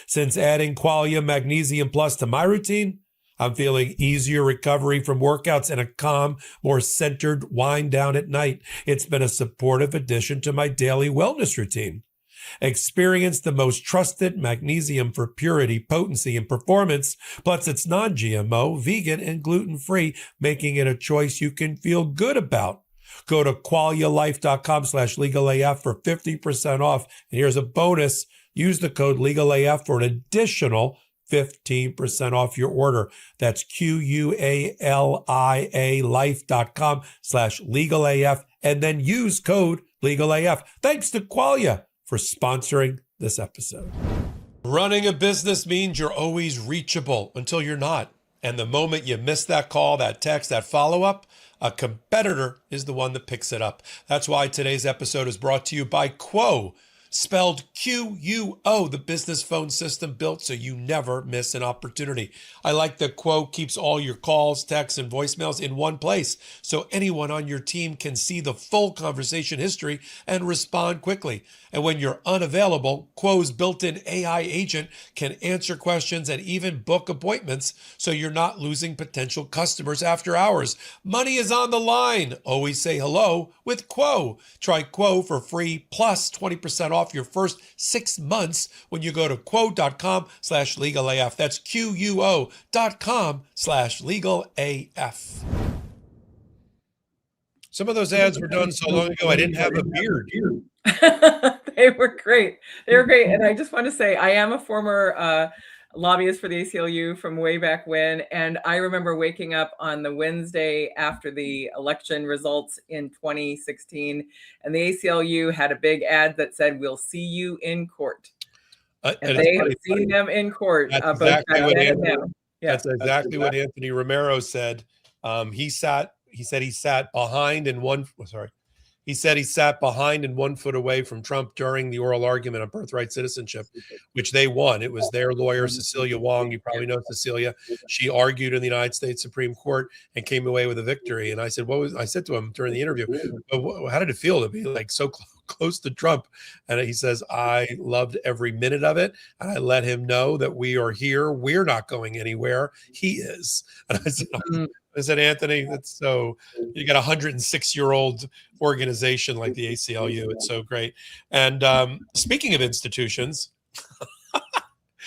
Since adding Qualia Magnesium Plus to my routine, I'm feeling easier recovery from workouts and a calm, more centered wind down at night. It's been a supportive addition to my daily wellness routine. Experience the most trusted magnesium for purity, potency, and performance. Plus, it's non-GMO, vegan, and gluten-free, making it a choice you can feel good about. Go to qualialife.com/legalaf for 50% off. And here's a bonus. Use the code LegalAF for an additional 15% off your order. That's QUALIA life.com/legalaf and then use code LegalAF. Thanks to Qualia for sponsoring this episode. Running a business means you're always reachable until you're not. And the moment you miss that call, that text, that follow-up, a competitor is the one that picks it up. That's why today's episode is brought to you by Quo, spelled Quo, the business phone system built so you never miss an opportunity. I like that Quo keeps all your calls, texts, and voicemails in one place so anyone on your team can see the full conversation history and respond quickly. And when you're unavailable, Quo's built-in AI agent can answer questions and even book appointments so you're not losing potential customers after hours. Money is on the line. Always say hello with Quo. Try Quo for free plus 20% off your first 6 months when you go to quo.com/legalaf. That's QUO.com/legalaf. Some of those ads were done so long ago, I didn't have a beard. They were great. They were great. And I just want to say, I am a former lobbyist for the ACLU from way back when. And I remember waking up on the Wednesday after the election results in 2016. And the ACLU had a big ad that said, "We'll see you in court." And they have seen them in court. That's exactly what Anthony Romero said. He said he sat behind and He said he sat behind and 1 foot away from Trump during the oral argument on birthright citizenship, which they won. It was their lawyer, Cecilia Wong. You probably know Cecilia. She argued in the United States Supreme Court and came away with a victory. And I said, I said to him during the interview, how did it feel to be like so close to Trump? And he says, I loved every minute of it. And I let him know that we are here. We're not going anywhere. He is. And I said, Anthony, that's so, you got a 106-year-old organization like the ACLU. It's so great. And speaking of institutions,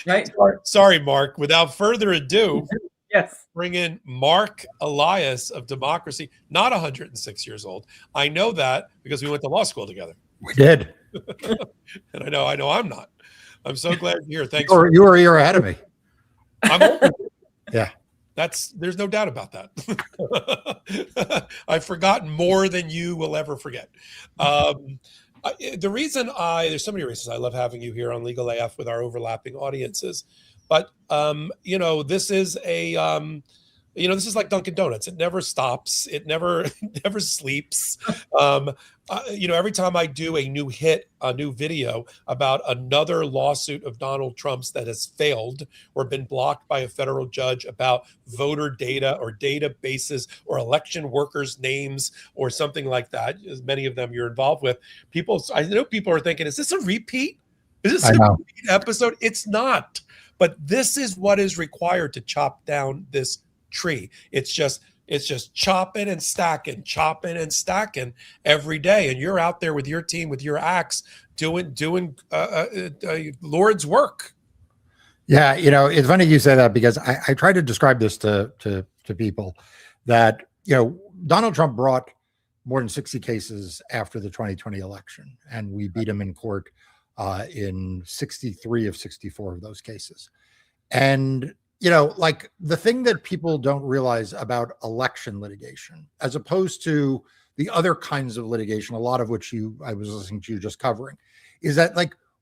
right? Sorry, Marc. Without further ado, yes, bring in Marc Elias of Democracy, not 106 years old. I know that because we went to law school together. We did. And I know I'm not. I'm so glad you're here. Thanks. You were a year ahead of me. Yeah. There's no doubt about that. I've forgotten more than you will ever forget. There's so many reasons I love having you here on Legal AF with our overlapping audiences, but this is this is like Dunkin' Donuts. It never stops. It never sleeps. Every time I do a new video about another lawsuit of Donald Trump's that has failed or been blocked by a federal judge about voter data or databases or election workers' names or something like that, as many of them you're involved with, I know people are thinking, is this a repeat? Is this a repeat episode? It's not. But this is what is required to chop down this tree. It's just chopping and stacking every day. And you're out there with your team, with your axe, doing Lord's work. Yeah. It's funny you say that because I try to describe this to people that, Donald Trump brought more than 60 cases after the 2020 election, and we beat him in court in 63 of 64 of those cases. And the thing that people don't realize about election litigation, as opposed to the other kinds of litigation, a lot of which I was listening to you just covering, is that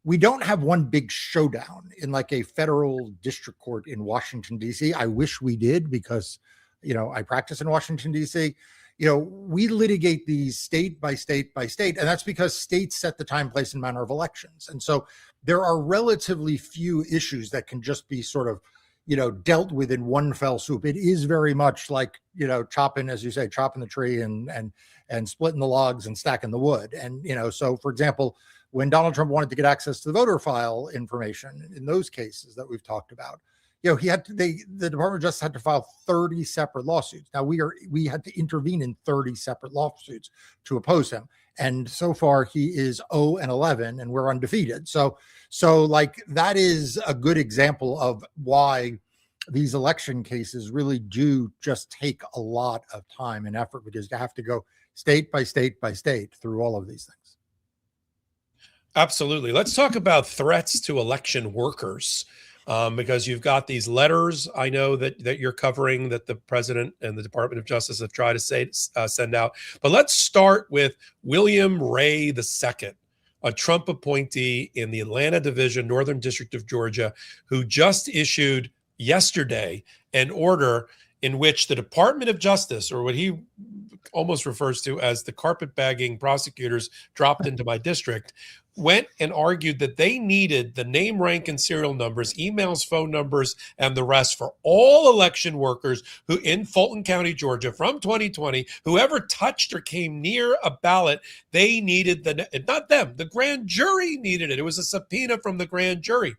we don't have one big showdown in a federal district court in Washington, D.C. I wish we did because, I practice in Washington, D.C. we litigate these state by state by state, and that's because states set the time, place, and manner of elections. And so there are relatively few issues that can just be sort of, dealt with in one fell swoop. It is very much like, chopping, as you say, chopping the tree and splitting the logs and stacking the wood. And, so for example, when Donald Trump wanted to get access to the voter file information in those cases that we've talked about, the Department of Justice had to file 30 separate lawsuits. Now we had to intervene in 30 separate lawsuits to oppose him. And so far he is 0-11 and we're undefeated. So like that is a good example of why these election cases really do just take a lot of time and effort, because you have to go state by state by state through all of these things. Absolutely. Let's talk about threats to election workers, because you've got these letters I know that you're covering that the president and the Department of Justice have tried to send out. But let's start with William Ray II, a Trump appointee in the Atlanta Division, Northern District of Georgia, who just issued yesterday an order in which the Department of Justice, or what he almost refers to as the carpetbagging prosecutors dropped into my district, went and argued that they needed the name, rank, and serial numbers, emails, phone numbers, and the rest for all election workers who in Fulton County, Georgia, from 2020, whoever touched or came near a ballot, they needed not them, the grand jury needed it. It was a subpoena from the grand jury.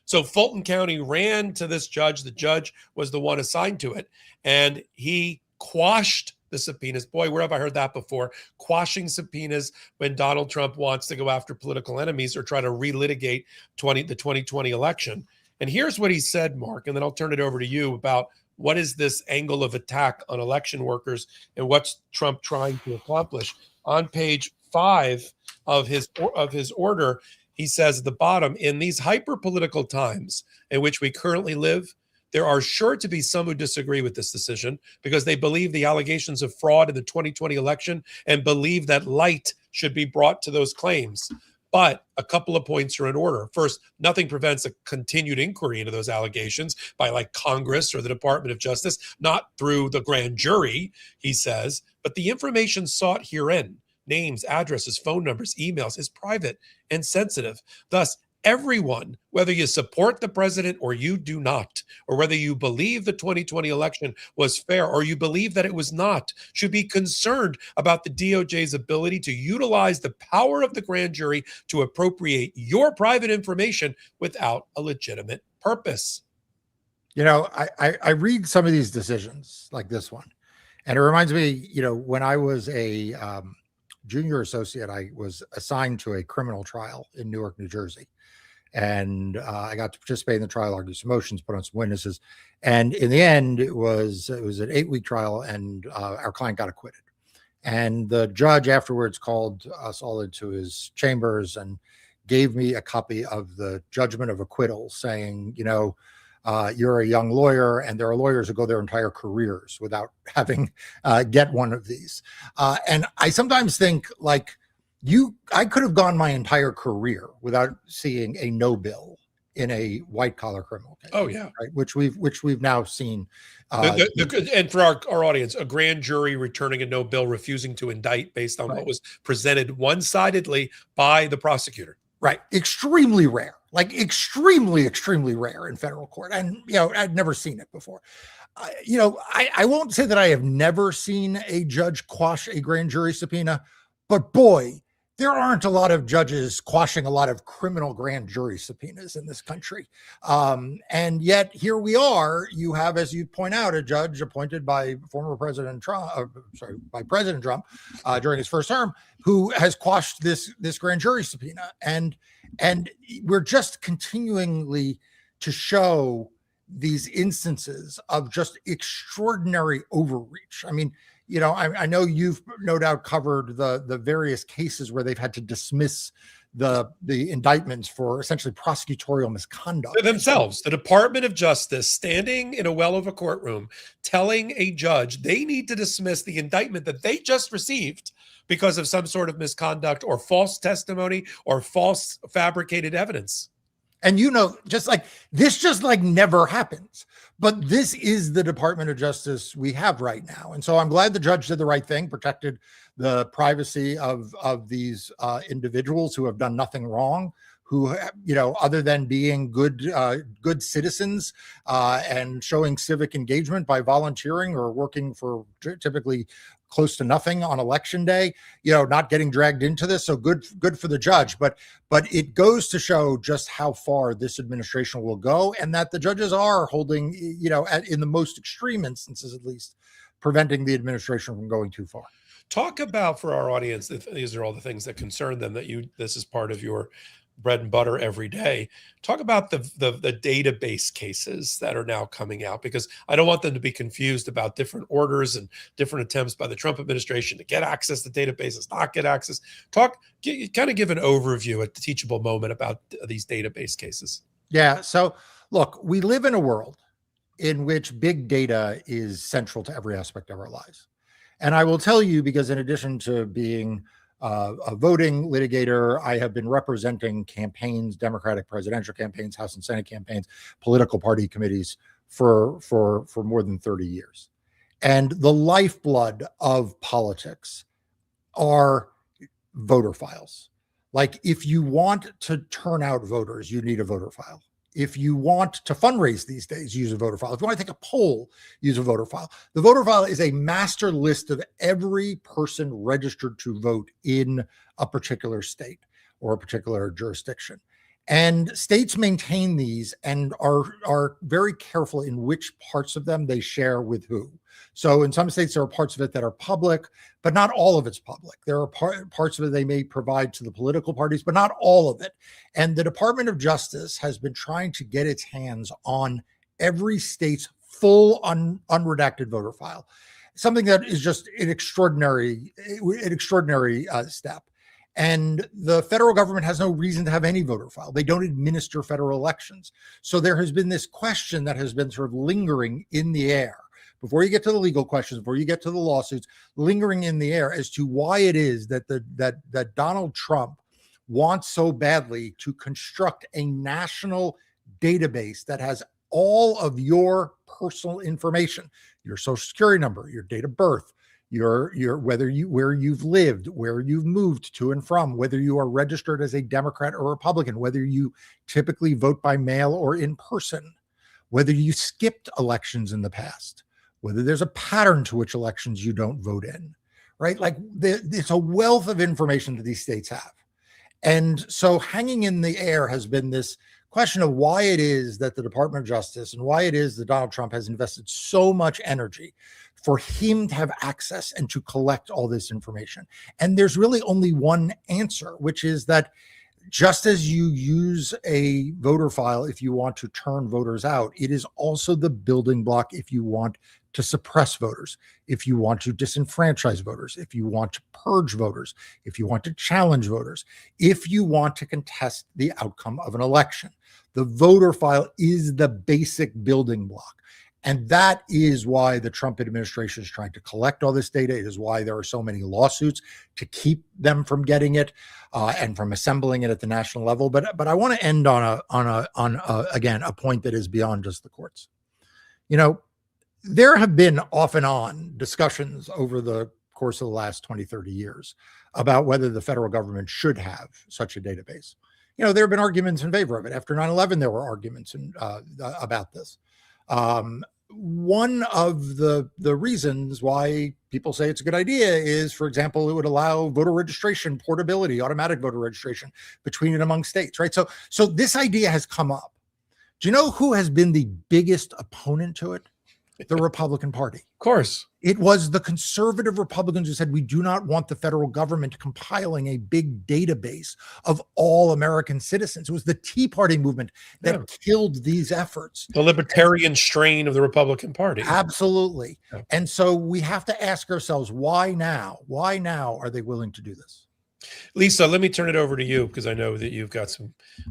So Fulton County ran to this judge. The judge was the one assigned to it, and he quashed the subpoenas. Boy, where have I heard that before? Quashing subpoenas when Donald Trump wants to go after political enemies or try to relitigate the 2020 election. And here's what he said, Marc, and then I'll turn it over to you about what is this angle of attack on election workers and what's Trump trying to accomplish. On page 5 of his order, he says at the bottom, in these hyper-political times in which we currently live, there are sure to be some who disagree with this decision because they believe the allegations of fraud in the 2020 election and believe that light should be brought to those claims. But a couple of points are in order. First, nothing prevents a continued inquiry into those allegations by like Congress or the Department of Justice, not through the grand jury, he says, but the information sought herein, names, addresses, phone numbers, emails, is private and sensitive. Thus, everyone, whether you support the president or you do not, or whether you believe the 2020 election was fair or you believe that it was not, should be concerned about the DOJ's ability to utilize the power of the grand jury to appropriate your private information without a legitimate purpose. I read some of these decisions like this one, and it reminds me, when I was a junior associate, I was assigned to a criminal trial in Newark, New Jersey. And I got to participate in the trial, argue some motions, put on some witnesses. And in the end, it was an 8-week trial, and our client got acquitted. And the judge afterwards called us all into his chambers and gave me a copy of the judgment of acquittal saying, you're a young lawyer, and there are lawyers who go their entire careers without having get one of these. And I sometimes think, like, I could have gone my entire career without seeing a no bill in a white collar criminal case. Oh yeah, right. Which we've now seen. And for our audience, a grand jury returning a no bill, refusing to indict based on what was presented one-sidedly by the prosecutor. Right. Extremely rare, like extremely, extremely rare in federal court. And, I'd never seen it before. I won't say that I have never seen a judge quash a grand jury subpoena, but boy, there aren't a lot of judges quashing a lot of criminal grand jury subpoenas in this country. And yet here we are, you have, as you point out, a judge appointed by President Trump during his first term, who has quashed this grand jury subpoena. And we're just continually to show these instances of just extraordinary overreach. I mean, I know you've no doubt covered the various cases where they've had to dismiss the indictments for essentially prosecutorial misconduct themselves. The Department of Justice standing in a well of a courtroom telling a judge they need to dismiss the indictment that they just received because of some sort of misconduct or false testimony or false fabricated evidence. And just like never happens. But this is the Department of Justice we have right now. And so I'm glad the judge did the right thing, protected the privacy of these individuals who have done nothing wrong, who, other than being good citizens and showing civic engagement by volunteering or working for typically close to nothing on election day, not getting dragged into this. So good for the judge. But it goes to show just how far this administration will go, and that the judges are holding, in the most extreme instances, at least, preventing the administration from going too far. Talk about, for our audience, these are all the things that concern them, this is part of your bread and butter every day. Talk about the database cases that are now coming out, because I don't want them to be confused about different orders and different attempts by the Trump administration to get access to databases, not get access. Kind of give an overview, a teachable moment about these database cases. Yeah. So look, we live in a world in which big data is central to every aspect of our lives. And I will tell you, because in addition to being a voting litigator, I have been representing campaigns, Democratic presidential campaigns, House and Senate campaigns, political party committees for more than 30 years. And the lifeblood of politics are voter files. Like, if you want to turn out voters, you need a voter file. If you want to fundraise these days, use a voter file. If you want to take a poll, use a voter file. The voter file is a master list of every person registered to vote in a particular state or a particular jurisdiction. And states maintain these and are very careful in which parts of them they share with who. So in some states, there are parts of it that are public, but not all of it's public. There are parts of it they may provide to the political parties, but not all of it. And the Department of Justice has been trying to get its hands on every state's full unredacted voter file, something that is just an extraordinary step. And the federal government has no reason to have any voter file. They don't administer federal elections. So there has been this question that has been sort of lingering in the air, before you get to the legal questions, before you get to the lawsuits, lingering in the air as to why it is that that Donald Trump wants so badly to construct a national database that has all of your personal information, your social security number, your date of birth, your where you've lived, where you've moved to and from, whether you are registered as a Democrat or Republican, whether you typically vote by mail or in person, whether you skipped elections in the past, whether there's a pattern to which elections you don't vote in, right? Like, it's a wealth of information that these states have. And so hanging in the air has been this question of why it is that the Department of Justice and why it is that Donald Trump has invested so much energy for him to have access and to collect all this information. And there's really only one answer, which is that just as you use a voter file if you want to turn voters out, it is also the building block if you want to suppress voters, if you want to disenfranchise voters, if you want to purge voters, if you want to challenge voters, if you want to contest the outcome of an election. The voter file is the basic building block. And that is why the Trump administration is trying to collect all this data. It is why there are so many lawsuits to keep them from getting it and from assembling it at the national level. But I want to end on again a point that is beyond just the courts. There have been off and on discussions over the course of the last 20, 30 years about whether the federal government should have such a database. There have been arguments in favor of it. After 9/11, there were arguments about this. One of the reasons why people say it's a good idea is, for example, it would allow voter registration portability, automatic voter registration between and among states, right? So this idea has come up. Do you know who has been the biggest opponent to it? The Republican Party. Of course. It was the conservative Republicans who said, we do not want the federal government compiling a big database of all American citizens. It was the Tea Party movement that killed these efforts. The libertarian strain of the Republican Party. Absolutely. Yeah. And so we have to ask ourselves, why now? Why now are they willing to do this? Lisa, let me turn it over to you, because I know that you've got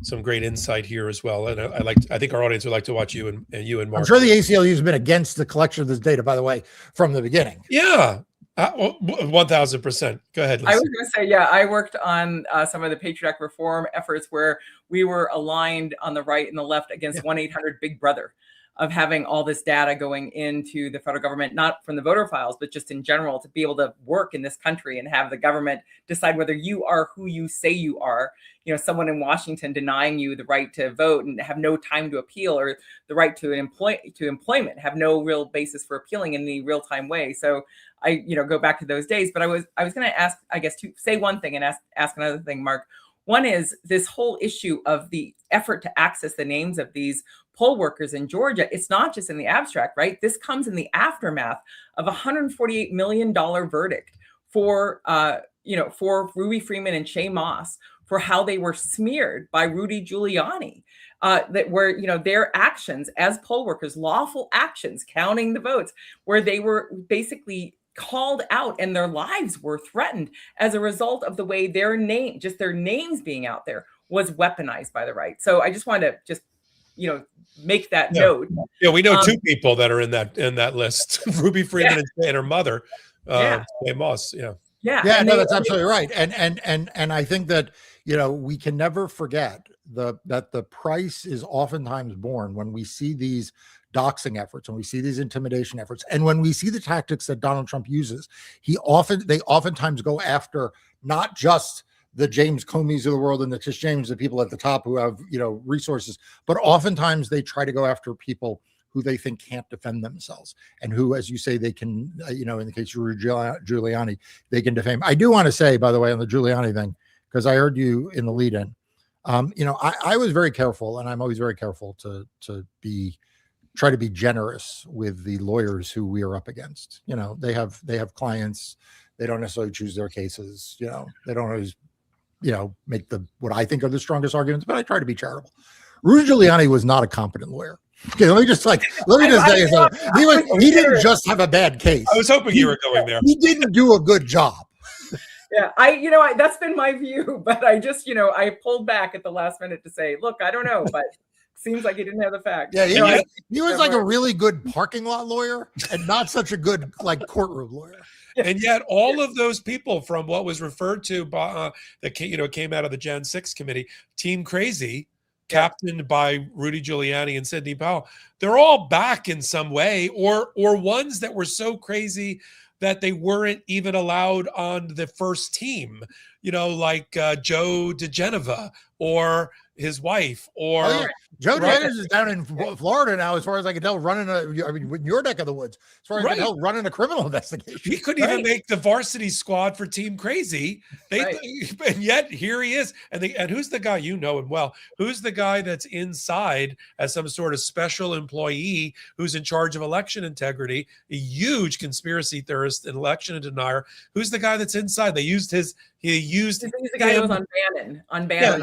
some great insight here as well, and I think our audience would like to watch you and Marc. I'm sure the ACLU has been against the collection of this data, by the way, from the beginning. Yeah, 1000%. Go ahead, I Lisa. was going to say, yeah, I worked on some of the Patriot Act reform efforts where we were aligned on the right and the left against 1-800-Big Brother, of having all this data going into the federal government, not from the voter files, but just in general, to be able to work in this country and have the government decide whether you are who you say you are. You know, someone in Washington denying you the right to vote and have no time to appeal, or the right to employment, have no real basis for appealing in the real time way. So I, go back to those days. But I was going to ask, I guess, to say one thing and ask another thing, Marc. One is this whole issue of the effort to access the names of these poll workers in Georgia. It's not just in the abstract, right? This comes in the aftermath of a $148 million verdict for Ruby Freeman and Shay Moss for how they were smeared by Rudy Giuliani. That were, their actions as poll workers, lawful actions, counting the votes, where they were basically called out and their lives were threatened as a result of the way their names being out there was weaponized by the right. So I just wanted to make that note. Yeah, we know two people that are in that list: Ruby Freeman and her mother, Shay Moss. Yeah, no, that's absolutely right. And I think that we can never forget that the price is oftentimes borne when we see these doxing efforts, when we see these intimidation efforts, and when we see the tactics that Donald Trump uses. They oftentimes go after not just the James Comeys of the world and the Tish James, the people at the top who have resources, but oftentimes they try to go after people who they think can't defend themselves, and who, as you say, they can, in the case of Giuliani, they can defame. I do want to say, by the way, on the Giuliani thing, because I heard you in the lead-in, I was very careful, and I'm always very careful to try to be generous with the lawyers who we are up against. They have clients. They don't necessarily choose their cases. They don't always, make what I think are the strongest arguments, but I try to be charitable. Rudy Giuliani was not a competent lawyer. Okay, let me just tell you something. He didn't just have a bad case. I was hoping you were going there. He didn't do a good job. Yeah, that's been my view, but I just, I pulled back at the last minute to say, look, I don't know, but seems like he didn't have the facts. Yeah, he was like a really good parking lot lawyer and not such a good courtroom lawyer. And yet all of those people from what was referred to by that came out of the Jan 6 committee, Team Crazy, captained by Rudy Giuliani and Sidney Powell, they're all back in some way, or ones that were so crazy that they weren't even allowed on the first team, like Joe DeGeneva or his wife, or Joe DeGeneva is down in Florida now, as far as I can tell, running in your neck of the woods, as far as I can tell, running a criminal investigation. He couldn't even make the varsity squad for Team Crazy. And yet here he is. And who's the guy? You know him well. Who's the guy that's inside as some sort of special employee who's in charge of election integrity, a huge conspiracy theorist and election denier? Who's the guy that's inside? He's the guy who was on Bannon.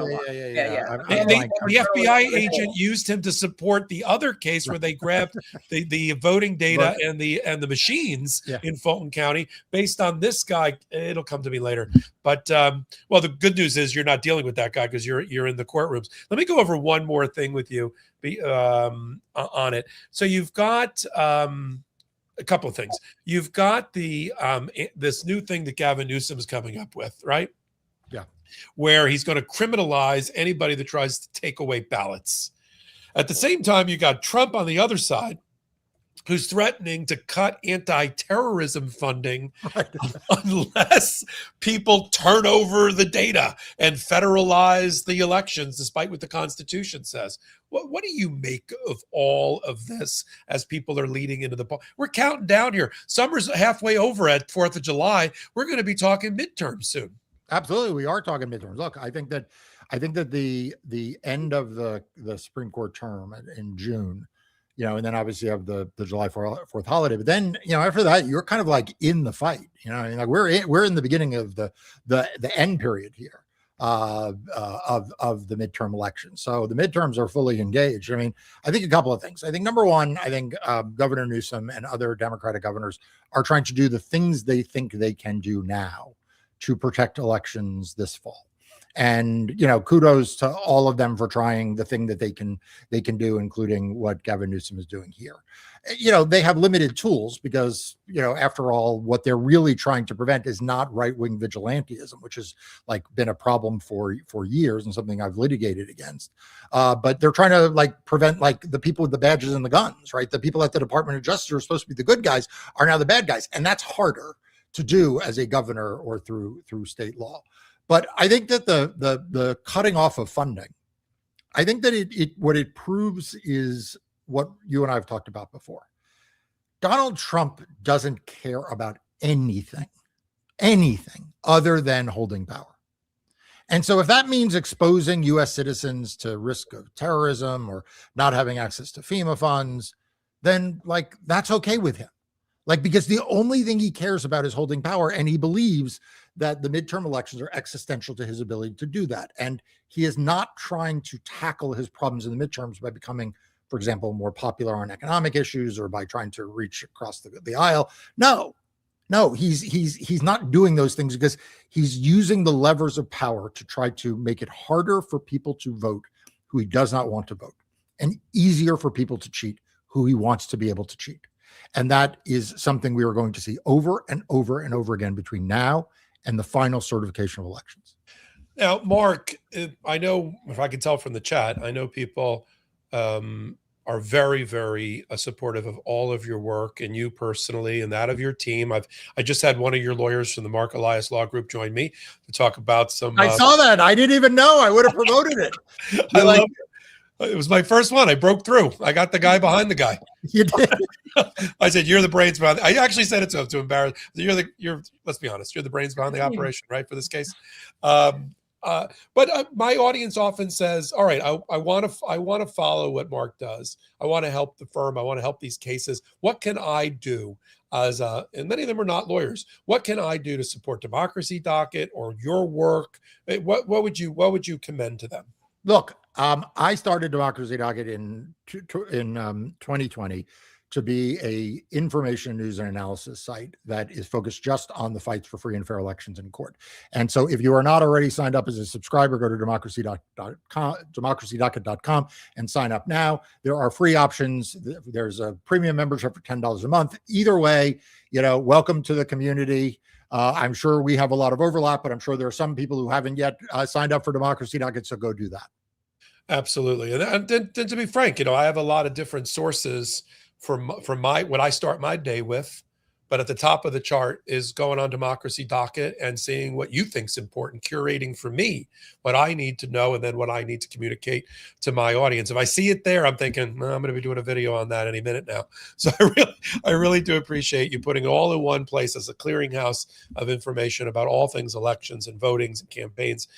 The FBI agent used him to support the other case where they grabbed the voting data and the machines in Fulton County based on this guy. It'll come to me later. But the good news is you're not dealing with that guy because you're in the courtrooms. Let me go over one more thing with you on it. So you've got a couple of things. You've got this new thing that Gavin Newsom is coming up with, right? Yeah. Where he's going to criminalize anybody that tries to take away ballots. At the same time, you got Trump on the other side, who's threatening to cut anti-terrorism funding unless people turn over the data and federalize the elections, despite what the Constitution says. What do you make of all of this as people are leading into the poll? We're counting down here. Summer's halfway over at 4th of July. We're going to be talking midterms soon. Absolutely. We are talking midterms. Look, I think that the end of the Supreme Court term in June, and then obviously you have the July 4th holiday, but then, after that, you're kind of like in the fight, we're in the beginning of the end period here of the midterm election. So the midterms are fully engaged. I think a couple of things. I think number one, Governor Newsom and other Democratic governors are trying to do the things they think they can do now to protect elections this fall. And, kudos to all of them for trying the thing that they can do, including what Gavin Newsom is doing here. They have limited tools because, after all, what they're really trying to prevent is not right-wing vigilantism, which has been a problem for years and something I've litigated against. But they're trying to prevent the people with the badges and the guns, right? The people at the Department of Justice are supposed to be the good guys are now the bad guys. And that's harder to do as a governor or through state law. But I think that the cutting off of funding, I think that what it proves is what you and I have talked about before. Donald Trump doesn't care about anything other than holding power. And so if that means exposing U.S. citizens to risk of terrorism or not having access to FEMA funds, then that's okay with him. Because the only thing he cares about is holding power. And he believes that the midterm elections are existential to his ability to do that. And he is not trying to tackle his problems in the midterms by becoming, for example, more popular on economic issues or by trying to reach across the aisle. No, he's not doing those things because he's using the levers of power to try to make it harder for people to vote who he does not want to vote and easier for people to cheat who he wants to be able to cheat. And that is something we are going to see over and over and over again between now and the final certification of elections. Now, Marc, I know, if I can tell from the chat, I know people are very, very supportive of all of your work and you personally and that of your team. I just had one of your lawyers from the Marc Elias Law Group join me to talk about some. I saw that. I didn't even know. I would have promoted it. I love it. It was my first one. I broke through. I got the guy behind the guy. You did. I said, "You're the brains behind." I actually said it to embarrass. Let's be honest. You're the brains behind the operation, right? For this case. But my audience often says, "All right, I want to follow what Marc does. I want to help the firm. I want to help these cases. What can I do?" And many of them are not lawyers. What can I do to support Democracy Docket or your work? What would you commend to them? Look, I started Democracy Docket in 2020 to be a information, news, and analysis site that is focused just on the fights for free and fair elections in court. And so if you are not already signed up as a subscriber, go to democracydocket.com and sign up now. There are free options. There's a premium membership for $10 a month. Either way, welcome to the community. I'm sure we have a lot of overlap, but I'm sure there are some people who haven't yet signed up for Democracy Docket, so go do that. Absolutely. And then to be frank, I have a lot of different sources from what I start my day with, but at the top of the chart is going on Democracy Docket and seeing what you think is important, curating for me what I need to know and then what I need to communicate to my audience. If I see it there, I'm thinking, I'm going to be doing a video on that any minute now. So I really do appreciate you putting it all in one place as a clearinghouse of information about all things elections and votings and campaigns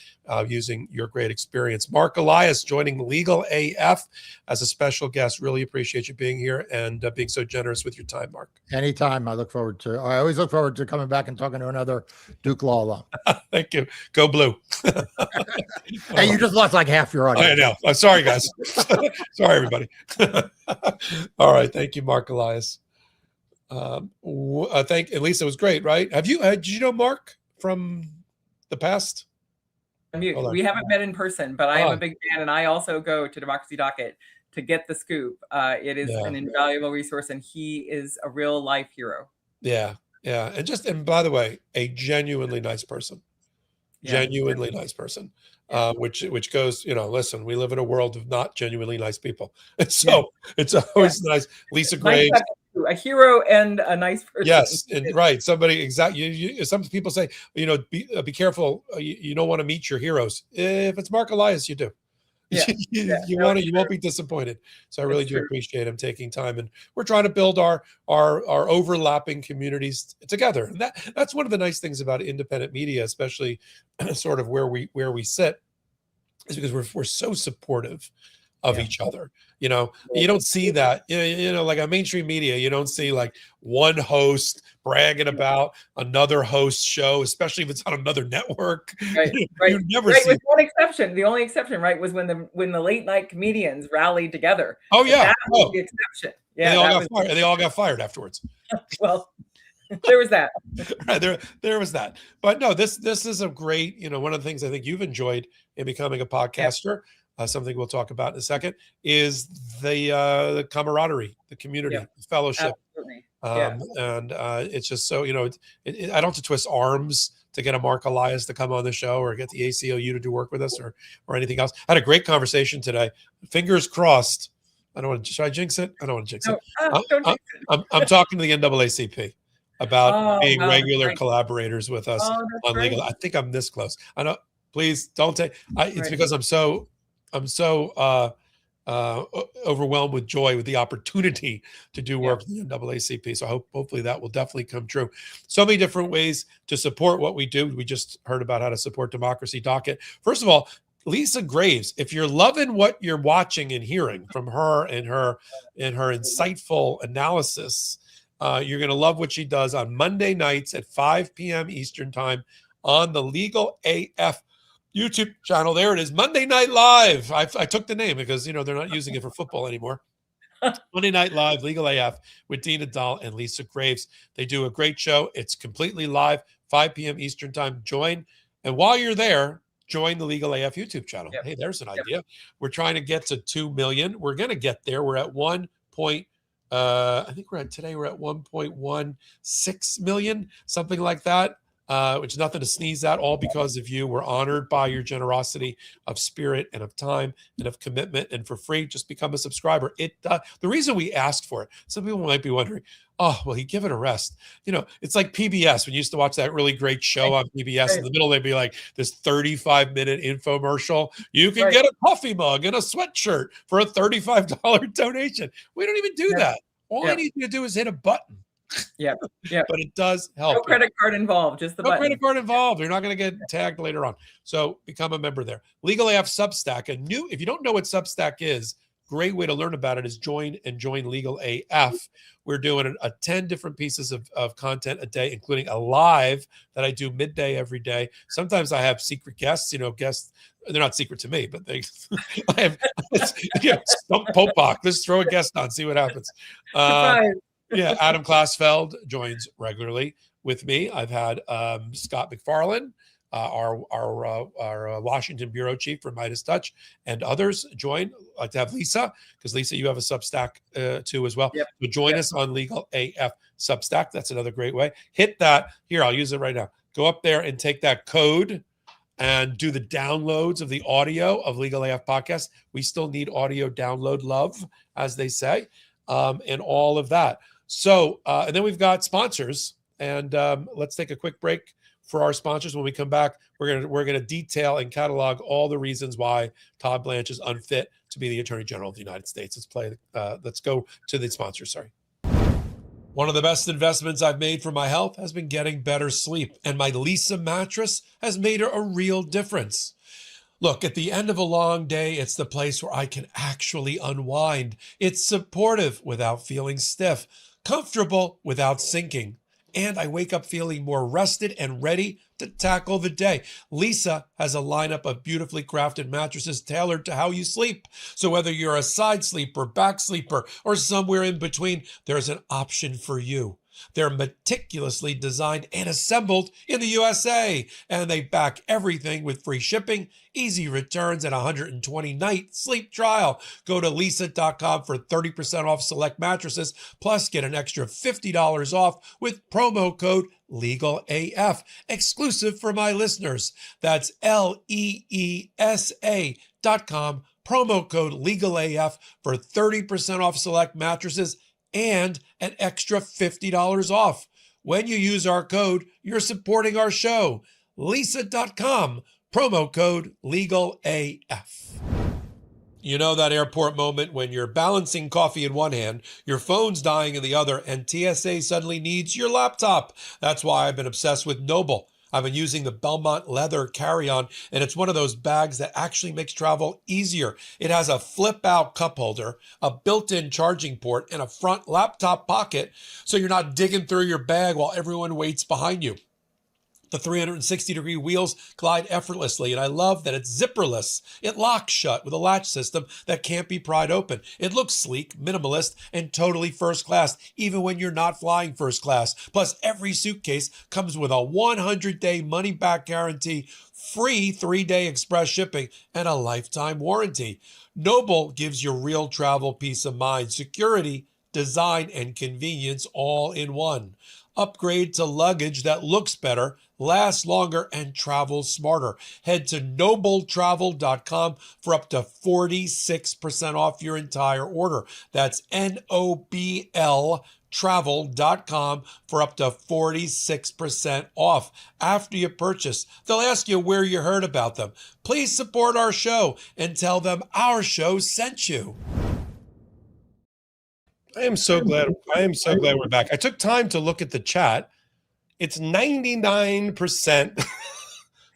using your great experience. Marc Elias joining Legal AF as a special guest. Really appreciate you being here and being so generous with your time, Marc. Anytime. I always look forward to coming back and talking to another Duke Law alum. Thank you. Go Blue. Hey, you just lost half your audience. I know. I'm sorry, guys. Sorry, everybody. All right. Thank you, Marc Elias. Lisa, it was great, right? Did you know Marc from the past? We haven't met in person, but I am a big fan, and I also go to Democracy Docket to get the scoop. It is an invaluable resource, and he is a real life hero. Yeah. And by the way, a genuinely nice person. Genuinely nice person. Which goes, listen, we live in a world of not genuinely nice people. And so it's always nice. Lisa Graves. A hero and a nice person. Yes, and right. Somebody exactly. Some people say, be careful. You don't want to meet your heroes. If it's Marc Elias, you do. You won't be disappointed. So I really do appreciate him taking time, and we're trying to build our overlapping communities together. And that's one of the nice things about independent media, especially sort of where we sit, is because we're so supportive of each other. You don't see that, like on mainstream media, you don't see one host bragging about another host show, especially if it's on another network. Right. You never see. With one exception. The only exception, right, was when the late night comedians rallied together. Oh yeah. That was the exception. Yeah. And they all got fired afterwards. Well, There was that. Right, there was that. But no, this is a great, one of the things I think you've enjoyed in becoming a podcaster, something we'll talk about in a second, is the camaraderie, the community, the fellowship. Absolutely. And it's just so, I don't have to twist arms to get a Marc Elias to come on the show or get the ACLU to do work with us or anything else. I had a great conversation today. Fingers crossed. I don't want to. Should I jinx it? I don't want to jinx it. Don't jinx it. I'm talking to the NAACP about being regular right. collaborators with us on great. legal. I think I'm this close. I know. Please don't take. It's because I'm so overwhelmed with joy with the opportunity to do work with the NAACP. So hopefully that will definitely come true. So many different ways to support what we do. We just heard about how to support Democracy Docket. First of all, Lisa Graves, if you're loving what you're watching and hearing from her and her insightful analysis, you're going to love what she does on Monday nights at 5 p.m. Eastern time on the Legal AF YouTube channel. There it is, Monday Night Live. I took the name because, they're not using it for football anymore. Monday Night Live, Legal AF with Dina Dahl and Lisa Graves. They do a great show. It's completely live, 5 p.m. Eastern time. Join. And while you're there, join the Legal AF YouTube channel. Hey, there's an idea. We're trying to get to 2 million. We're going to get there. We're at 1. I think we're at 1.16 million, something like that, which is nothing to sneeze at, all because of you. We're honored by your generosity of spirit and of time and of commitment. And for free, just become a subscriber. The reason we asked for it, some people might be wondering, oh, well, he give it a rest. It's like PBS. When you used to watch that really great show on PBS, in the middle, they'd be like this 35-minute infomercial. You can get a coffee mug and a sweatshirt for a $35 donation. We don't even do that. All I need you to do is hit a button. Yeah. But it does help. No credit card involved, just the button. No credit card involved. You're not going to get tagged later on. So become a member there. Legal AF Substack. If you don't know what Substack is, great way to learn about it is join Legal AF. We're doing 10 different pieces of content a day, including a live that I do midday every day. Sometimes I have secret guests, guests. They're not secret to me, but I have stump Popok. Let's throw a guest on, see what happens. Adam Klasfeld joins regularly with me. I've had Scott McFarlane, our Washington bureau chief for Midas Touch, and others join. I'd like to have Lisa, because Lisa, you have a Substack too as well. So join us on Legal AF Substack. That's another great way. Hit that. Here, I'll use it right now. Go up there and take that code and do the downloads of the audio of Legal AF podcast. We still need audio download love, as they say, and all of that. So, and then we've got sponsors, and let's take a quick break for our sponsors. When we come back, we're gonna detail and catalog all the reasons why Todd Blanche is unfit to be the Attorney General of the United States. Let's go to the sponsors. Sorry. One of the best investments I've made for my health has been getting better sleep, and my Lisa mattress has made a real difference. Look, at the end of a long day, it's the place where I can actually unwind. It's supportive without feeling stiff, comfortable without sinking, and I wake up feeling more rested and ready to tackle the day. Lisa has a lineup of beautifully crafted mattresses tailored to how you sleep. So whether you're a side sleeper, back sleeper, or somewhere in between, there's an option for you. They're meticulously designed and assembled in the USA, and they back everything with free shipping, easy returns, and a 120-night sleep trial. Go to lisa.com for 30% off select mattresses, plus get an extra $50 off with promo code LEGALAF, exclusive for my listeners. That's LEESA.com, promo code LEGALAF for 30% off select mattresses and an extra $50 off. When you use our code, you're supporting our show. Lisa.com, promo code LEGALAF. You know that airport moment when you're balancing coffee in one hand, your phone's dying in the other, and TSA suddenly needs your laptop. That's why I've been obsessed with Noble. I've been using the Belmont leather carry-on, and it's one of those bags that actually makes travel easier. It has a flip-out cup holder, a built-in charging port, and a front laptop pocket, so you're not digging through your bag while everyone waits behind you. The 360-degree wheels glide effortlessly, and I love that it's zipperless. It locks shut with a latch system that can't be pried open. It looks sleek, minimalist, and totally first class, even when you're not flying first class. Plus, every suitcase comes with a 100-day money-back guarantee, free 3-day express shipping, and a lifetime warranty. Noble gives you real travel peace of mind, security, design, and convenience all in one. Upgrade to luggage that looks better, lasts longer, and travels smarter. Head to nobletravel.com for up to 46% off your entire order. That's NOBL travel.com for up to 46% off after you purchase. They'll ask you where you heard about them. Please support our show and tell them our show sent you. I am so glad we're back. I took time to look at the chat. It's 99%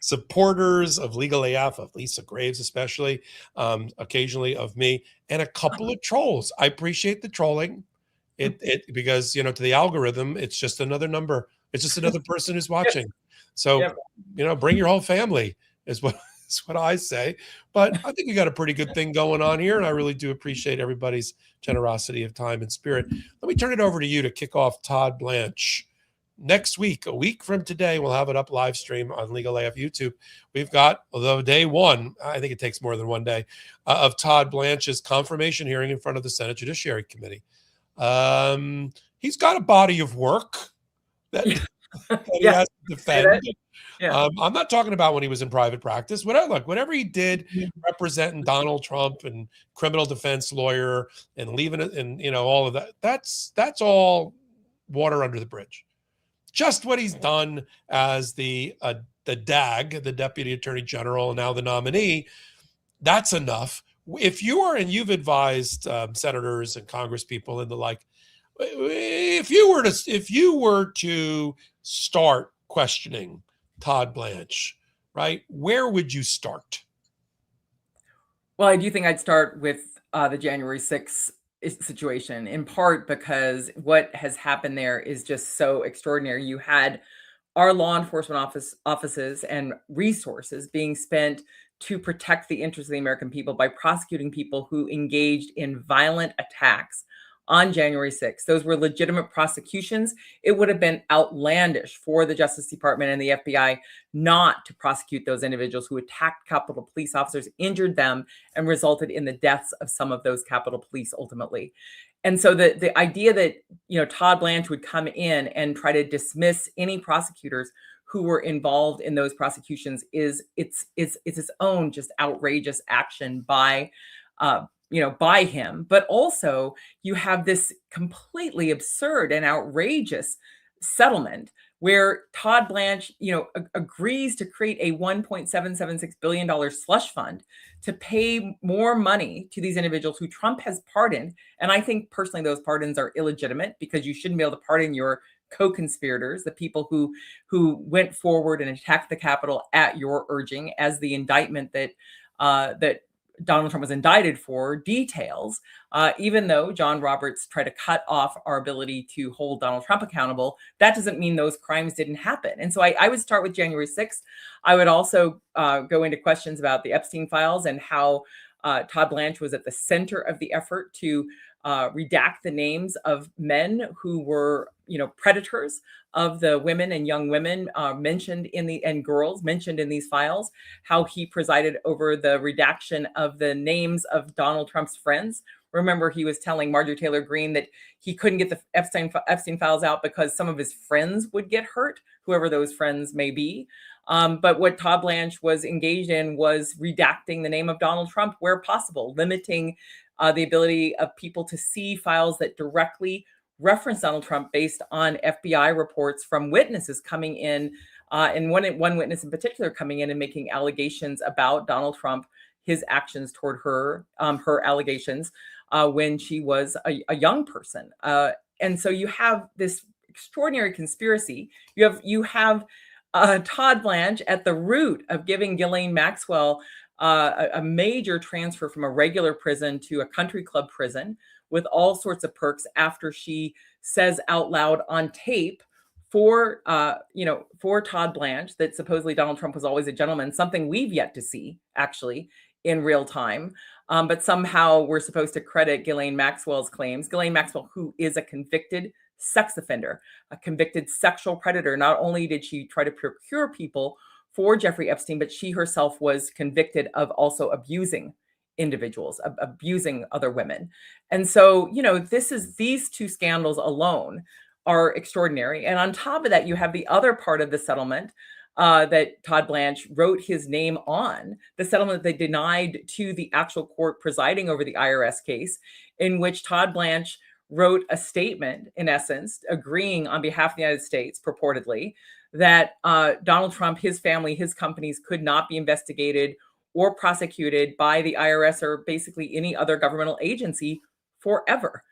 supporters of Legal AF, of Lisa Graves especially, occasionally of me, and a couple of trolls. I appreciate the trolling. Because, to the algorithm, it's just another number. It's just another person who's watching. So, bring your whole family is what I say. But I think we got a pretty good thing going on here, and I really do appreciate everybody's generosity of time and spirit. Let me turn it over to you to kick off Todd Blanche. Next week, a week from today, we'll have it up live stream on Legal AF YouTube. We've got, although day one, I think it takes more than one day, of Todd Blanche's confirmation hearing in front of the Senate Judiciary Committee. He's got a body of work that he has to defend. I'm not talking about when he was in private practice. Whatever he did representing Donald Trump and criminal defense lawyer and leaving it and all of that, that's all water under the bridge. Just what he's done as the DAG, the Deputy Attorney General, and now the nominee, that's enough. If you've advised senators and congresspeople and the like, if you were to start questioning Todd Blanche, right, where would you start? Well, I do think I'd start with the January 6th situation, in part because what has happened there is just so extraordinary. You had our law enforcement offices and resources being spent to protect the interests of the American people by prosecuting people who engaged in violent attacks on January 6th. Those were legitimate prosecutions. It would have been outlandish for the Justice Department and the FBI not to prosecute those individuals who attacked Capitol Police officers, injured them, and resulted in the deaths of some of those Capitol Police ultimately. And so the idea that Todd Blanche would come in and try to dismiss any prosecutors who were involved in those prosecutions is its own just outrageous action by him. But also you have this completely absurd and outrageous settlement where Todd Blanche, agrees to create a $1.776 billion slush fund to pay more money to these individuals who Trump has pardoned. And I think personally, those pardons are illegitimate because you shouldn't be able to pardon your co-conspirators, the people who went forward and attacked the Capitol at your urging, as the indictment that Donald Trump was indicted for details, even though John Roberts tried to cut off our ability to hold Donald Trump accountable, that doesn't mean those crimes didn't happen. And so I would start with January 6th. I would also go into questions about the Epstein files and how Todd Blanche was at the center of the effort to redact the names of men who were, predators of the women and young women mentioned and girls mentioned in these files, how he presided over the redaction of the names of Donald Trump's friends. Remember, he was telling Marjorie Taylor Greene that he couldn't get the Epstein files out because some of his friends would get hurt, whoever those friends may be. But what Todd Blanche was engaged in was redacting the name of Donald Trump where possible, limiting the ability of people to see files that directly reference Donald Trump based on FBI reports from witnesses coming in, and one witness in particular coming in and making allegations about Donald Trump, his actions toward her, her allegations when she was a young person. And so you have this extraordinary conspiracy. You have Todd Blanche at the root of giving Ghislaine Maxwell a major transfer from a regular prison to a country club prison with all sorts of perks after she says out loud on tape for for Todd Blanche, that supposedly Donald Trump was always a gentleman, something we've yet to see actually in real time. But somehow we're supposed to credit Ghislaine Maxwell's claims. Ghislaine Maxwell, who is a convicted sex offender, a convicted sexual predator. Not only did she try to procure people for Jeffrey Epstein, but she herself was convicted of also abusing individuals, abusing other women. And so, these two scandals alone are extraordinary. And on top of that, you have the other part of the settlement that Todd Blanche wrote his name on, the settlement they denied to the actual court presiding over the IRS case, in which Todd Blanche wrote a statement, in essence, agreeing on behalf of the United States, purportedly, that Donald Trump, his family, his companies could not be investigated or prosecuted by the IRS or basically any other governmental agency forever.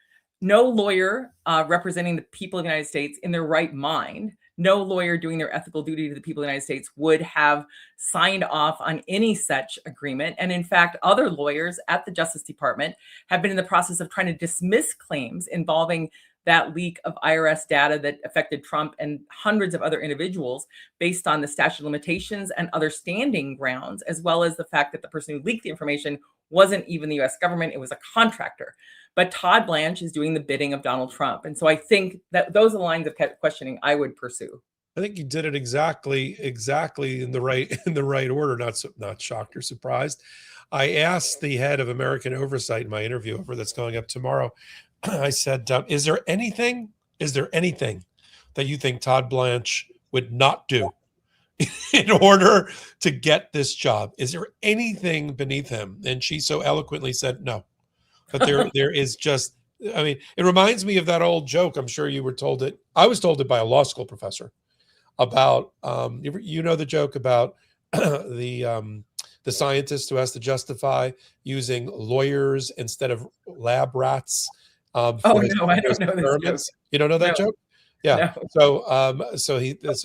No lawyer representing the people of the United States in their right mind, no lawyer doing their ethical duty to the people of the United States would have signed off on any such agreement. And in fact, other lawyers at the Justice Department have been in the process of trying to dismiss claims involving that leak of IRS data that affected Trump and hundreds of other individuals based on the statute of limitations and other standing grounds, as well as the fact that the person who leaked the information wasn't even the US government, it was a contractor. But Todd Blanche is doing the bidding of Donald Trump. And so I think that those are the lines of questioning I would pursue. I think you did it exactly in the right order. Not shocked or surprised. I asked the head of American Oversight in my interview over that's going up tomorrow. I said, is there anything that you think Todd Blanche would not do in order to get this job? Is there anything beneath him? And she so eloquently said no. But there is just, I mean, it reminds me of that old joke. I'm sure you were told it. I was told it by a law school professor about, the joke about the scientist who has to justify using lawyers instead of lab rats. I don't know this joke. You don't know that joke? Yeah. No. So he has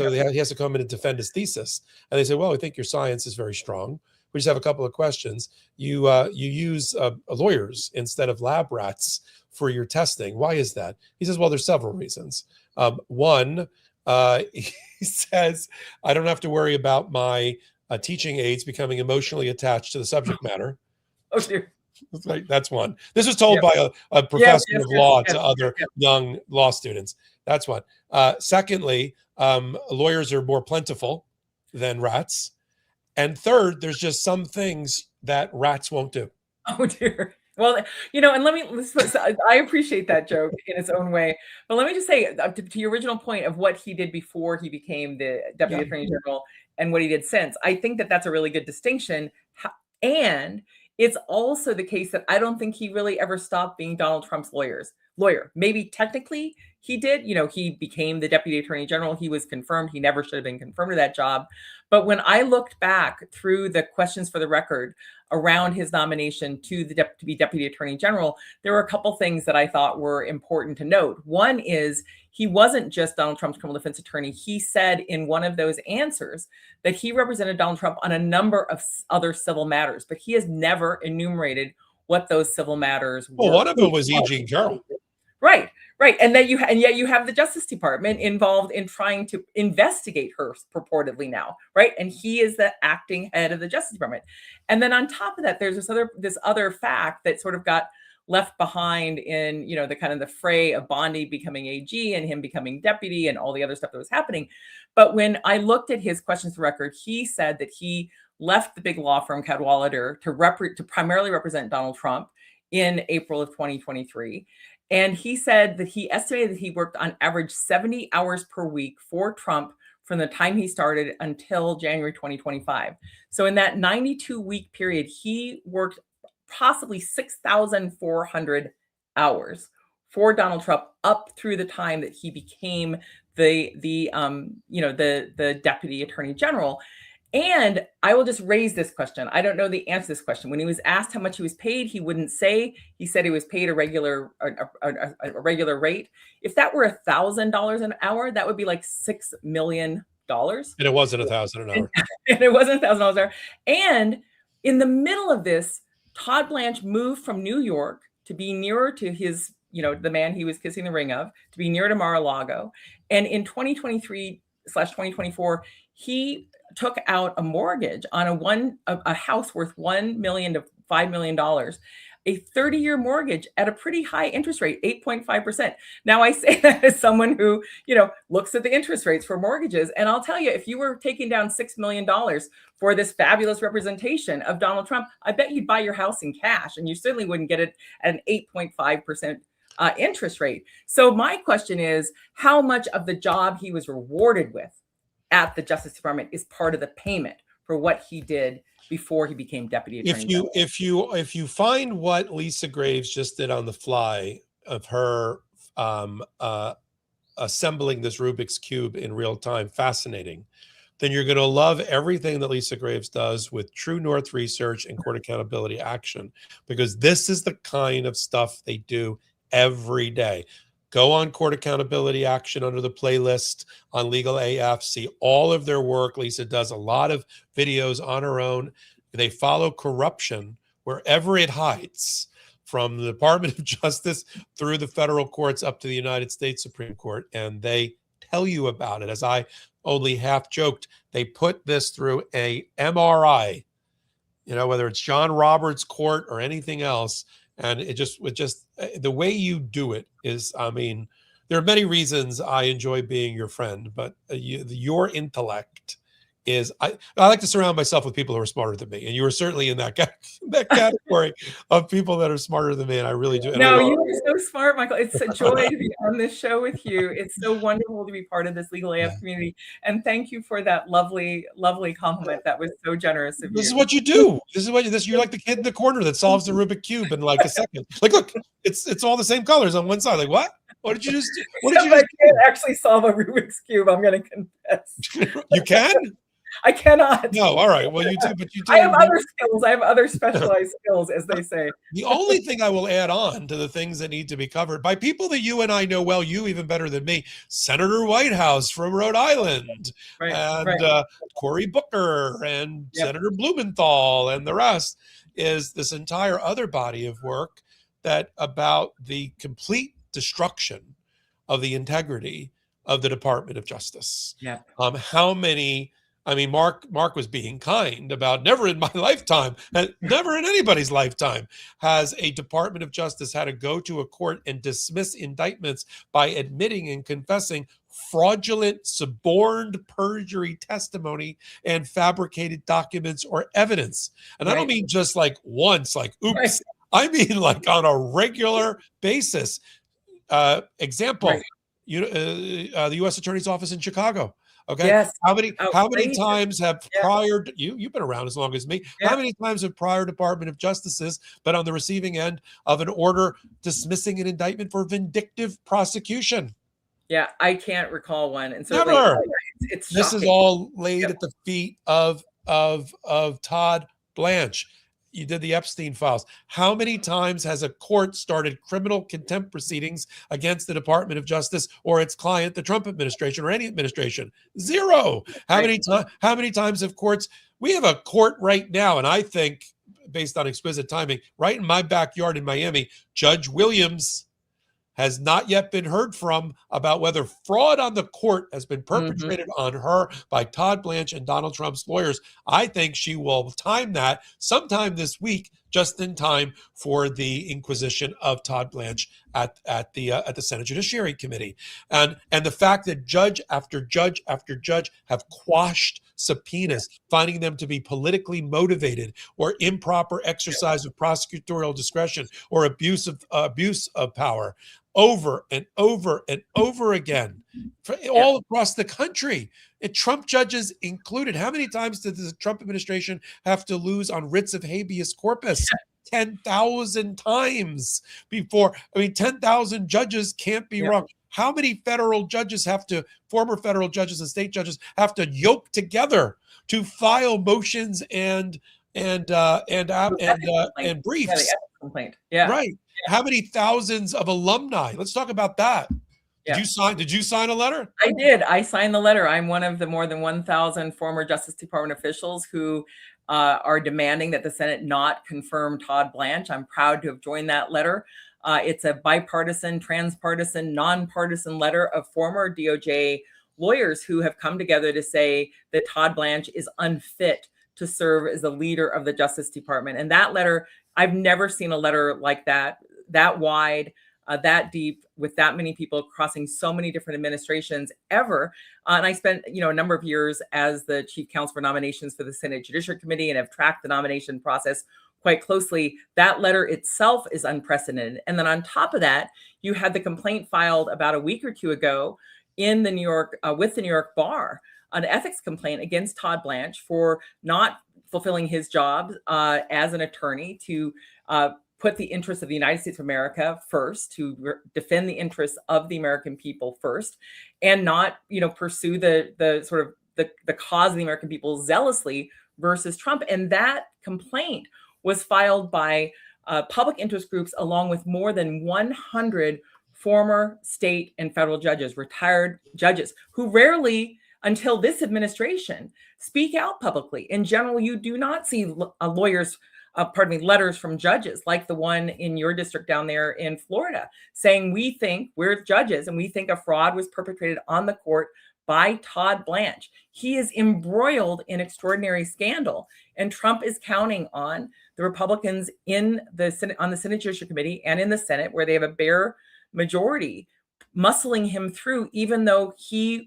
to come in and defend his thesis. And they say, well, we think your science is very strong. We just have a couple of questions. You use lawyers instead of lab rats for your testing. Why is that? He says, well, there's several reasons. One, he says, I don't have to worry about my teaching aides becoming emotionally attached to the subject matter. Oh, dear. That's one. This was told by a professor of law to other young law students. That's one. Secondly, lawyers are more plentiful than rats. And third, there's just some things that rats won't do. Oh, dear. Well, and I appreciate that joke in its own way. But let me just say, to your original point of what he did before he became the Deputy Attorney General and what he did since, I think that that's a really good distinction. And it's also the case that I don't think he really ever stopped being Donald Trump's lawyer. Maybe technically he did. He became the Deputy Attorney General. He was confirmed. He never should have been confirmed to that job. But when I looked back through the questions for the record around his nomination to be Deputy Attorney General, there were a couple things that I thought were important to note. One is he wasn't just Donald Trump's criminal defense attorney. He said in one of those answers that he represented Donald Trump on a number of other civil matters, but he has never enumerated what those civil matters were. Well, one of them was E. Jean Carroll. Right. And yet you have the Justice Department involved in trying to investigate her purportedly now, right? And he is the acting head of the Justice Department. And then on top of that, there's this other fact that sort of got left behind in, the kind of the fray of Bondi becoming AG and him becoming deputy and all the other stuff that was happening. But when I looked at his questions to record, he said that he left the big law firm Cadwalader to primarily represent Donald Trump in April of 2023. And he said that he estimated that he worked on average 70 hours per week for Trump from the time he started until January 2025. So in that 92-week period, he worked possibly 6,400 hours for Donald Trump up through the time that he became the Deputy Attorney General. And I will just raise this question. I don't know the answer to this question. When he was asked how much he was paid, he wouldn't say. He said he was paid a regular rate. If that were $1,000 an hour, that would be like $6 million. And it wasn't $1,000 an hour. And it wasn't $1,000 an hour. And in the middle of this, Todd Blanche moved from New York to be nearer to his the man he was kissing the ring of, to be near to Mar-a-Lago. And in 2023/2024, he took out a mortgage on a house worth $1 million to $5 million, a 30-year mortgage at a pretty high interest rate, 8.5%. Now, I say that as someone who, looks at the interest rates for mortgages. And I'll tell you, if you were taking down $6 million for this fabulous representation of Donald Trump, I bet you'd buy your house in cash, and you certainly wouldn't get it at an 8.5% interest rate. So my question is, how much of the job he was rewarded with at the Justice Department is part of the payment for what he did before he became deputy attorney general? If you find what Lisa Graves just did on the fly of her assembling this Rubik's Cube in real time fascinating, then you're going to love everything that Lisa Graves does with True North Research and Court Accountability Action, because this is the kind of stuff they do every day. Go on Court Accountability Action under the playlist on Legal AF. See all of their work. Lisa does a lot of videos on her own. They follow corruption wherever it hides, from the Department of Justice through the federal courts up to the United States Supreme Court. And they tell you about it. As I only half joked, they put this through a MRI, whether it's John Roberts' court or anything else. And the way you do it is, there are many reasons I enjoy being your friend, but your intellect is, I like to surround myself with people who are smarter than me. And you are certainly in that category of people that are smarter than me. And I really do. No, you are so smart, Michael. It's a joy to be on this show with you. It's so wonderful to be part of this Legal AF community. And thank you for that lovely, lovely compliment. That was so generous of you. This is what you do. You're like the kid in the corner that solves the Rubik Cube in like a second. Like, look, it's all the same colors on one side. Like, what? What did you just do? I can't actually solve a Rubik's Cube, I'm going to confess. You can? I cannot. No, all right. Well, you do, but you do. I have other skills. I have other specialized skills, as they say. The only thing I will add on to the things that need to be covered by people that you and I know well, you even better than me, Senator Whitehouse from Rhode Island, and Cory Booker, and Senator Blumenthal, and the rest, is this entire other body of work that about the complete destruction of the integrity of the Department of Justice. Yeah. How many? Marc was being kind about never in my lifetime, never in anybody's lifetime, has a Department of Justice had to go to a court and dismiss indictments by admitting and confessing fraudulent, suborned perjury testimony and fabricated documents or evidence. And I don't mean just like once, like, oops. Right. I mean like on a regular basis. Example, the U.S. Attorney's Office in Chicago. Okay. Yes. How many times have prior, you've been around as long as me. How many times have prior Department of Justices been on the receiving end of an order dismissing an indictment for vindictive prosecution? Yeah, I can't recall one. And so never. It's this is all laid at the feet of Todd Blanche. You did the Epstein files. How many times has a court started criminal contempt proceedings against the Department of Justice or its client, the Trump administration or any administration? Zero. How many times have courts? We have a court right now, and I think, based on exquisite timing, right in my backyard in Miami, Judge Williams has not yet been heard from about whether fraud on the court has been perpetrated on her by Todd Blanche and Donald Trump's lawyers. I think she will time that sometime this week, just in time for the inquisition of Todd Blanche at the Senate Judiciary Committee. And the fact that judge after judge after judge have quashed subpoenas, finding them to be politically motivated or improper exercise of prosecutorial discretion or abuse of power, over and over and over again, all across the country, and Trump judges included. How many times did the Trump administration have to lose on writs of habeas corpus? 10,000 times before. 10,000 judges can't be wrong. How many federal judges former federal judges and state judges have to yoke together to file motions and briefs? Complaint. Right. How many thousands of alumni? Let's talk about that. Did you sign a letter? I did. I signed the letter. I'm one of the more than 1,000 former Justice Department officials who are demanding that the Senate not confirm Todd Blanche. I'm proud to have joined that letter. It's a bipartisan, transpartisan, nonpartisan letter of former DOJ lawyers who have come together to say that Todd Blanche is unfit to serve as the leader of the Justice Department. And that letter, I've never seen a letter like that wide, that deep, with that many people crossing so many different administrations ever. And I spent, a number of years as the chief counsel for nominations for the Senate Judiciary Committee and have tracked the nomination process quite closely. That letter itself is unprecedented. And then on top of that, you had the complaint filed about a week or two ago in the New York, with the New York bar, an ethics complaint against Todd Blanche for not fulfilling his job as an attorney to put the interests of the United States of America first, to defend the interests of the American people first, and not, pursue the sort of the cause of the American people zealously versus Trump. And that complaint was filed by public interest groups along with more than 100 former state and federal judges, retired judges, who rarely, until this administration, speak out publicly. In general, you do not see letters from judges like the one in your district down there in Florida saying, we think we're judges and we think a fraud was perpetrated on the court by Todd Blanche. He is embroiled in extraordinary scandal, and Trump is counting on the Republicans in the Senate, on the Senate Judiciary Committee and in the Senate, where they have a bare majority, muscling him through, even though he's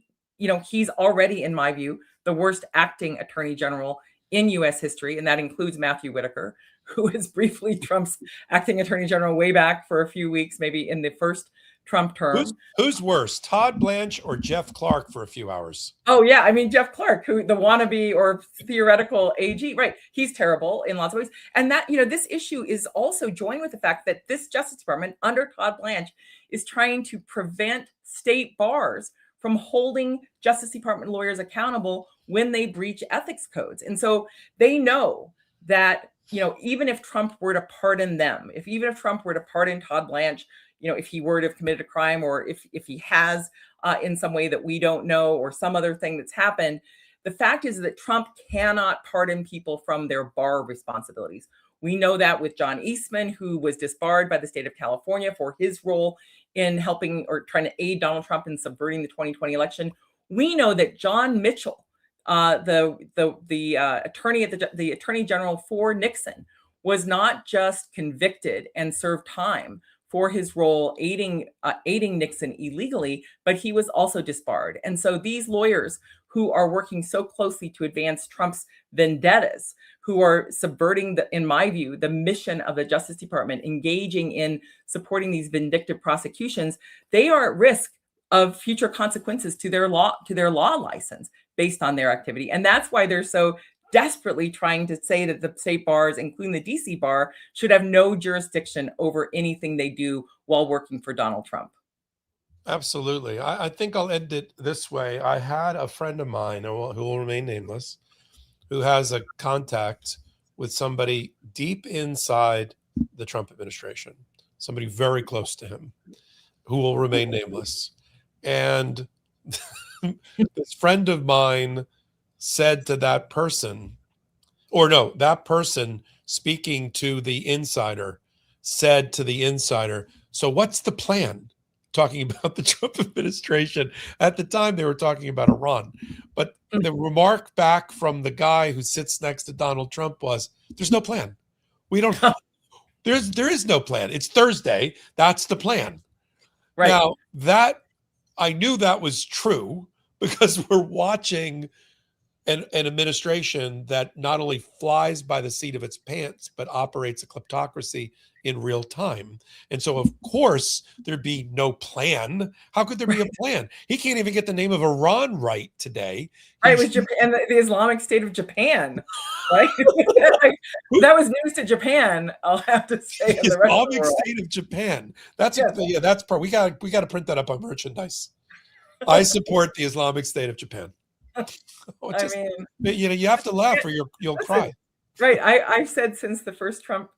already, in my view, the worst acting attorney general in U.S. history, and that includes Matthew Whitaker, who was briefly Trump's acting attorney general way back for a few weeks, maybe in the first Trump term. Who's worse, Todd Blanche or Jeff Clark for a few hours? Oh, yeah. I mean, Jeff Clark, who the wannabe or theoretical AG, right? He's terrible in lots of ways. And that, this issue is also joined with the fact that this Justice Department under Todd Blanche is trying to prevent state bars from holding Justice Department lawyers accountable when they breach ethics codes. And so they know that, even if Trump were to pardon them, even if Trump were to pardon Todd Blanche, if he were to have committed a crime, or if he has in some way that we don't know, or some other thing that's happened, the fact is that Trump cannot pardon people from their bar responsibilities. We know that with John Eastman, who was disbarred by the state of California for his role in helping or trying to aid Donald Trump in subverting the 2020 election. We know that John Mitchell, the attorney at the attorney general for Nixon, was not just convicted and served time for his role aiding Nixon illegally, but he was also disbarred. And so these lawyers who are working so closely to advance Trump's vendettas, who are subverting, in my view, the mission of the Justice Department, engaging in supporting these vindictive prosecutions, they are at risk of future consequences to their law license based on their activity. And that's why they're so desperately trying to say that the state bars, including the DC bar, should have no jurisdiction over anything they do while working for Donald Trump. Absolutely. I think I'll end it this way. I had a friend of mine who will remain nameless, who has a contact with somebody deep inside the Trump administration, somebody very close to him, who will remain nameless. And this friend of mine said to that person, that person speaking to the insider said to the insider, so what's the plan? Talking about the Trump administration. At the time, they were talking about Iran. But the remark back from the guy who sits next to Donald Trump was, there's no plan. We don't, there is no plan. It's Thursday. That's the plan. Right. Now, I knew that was true because we're watching an administration that not only flies by the seat of its pants, but operates a kleptocracy in real time. And so, of course, there'd be no plan. How could there be a plan? He can't even get the name of Iran right today. Right, it was Japan, the Islamic State of Japan, right? That was news to Japan, I'll have to say. The Islamic State of Japan. That's that's part. We got to print that up on merchandise. I support the Islamic State of Japan. You have to laugh or you'll cry. Right. I've said since the first Trump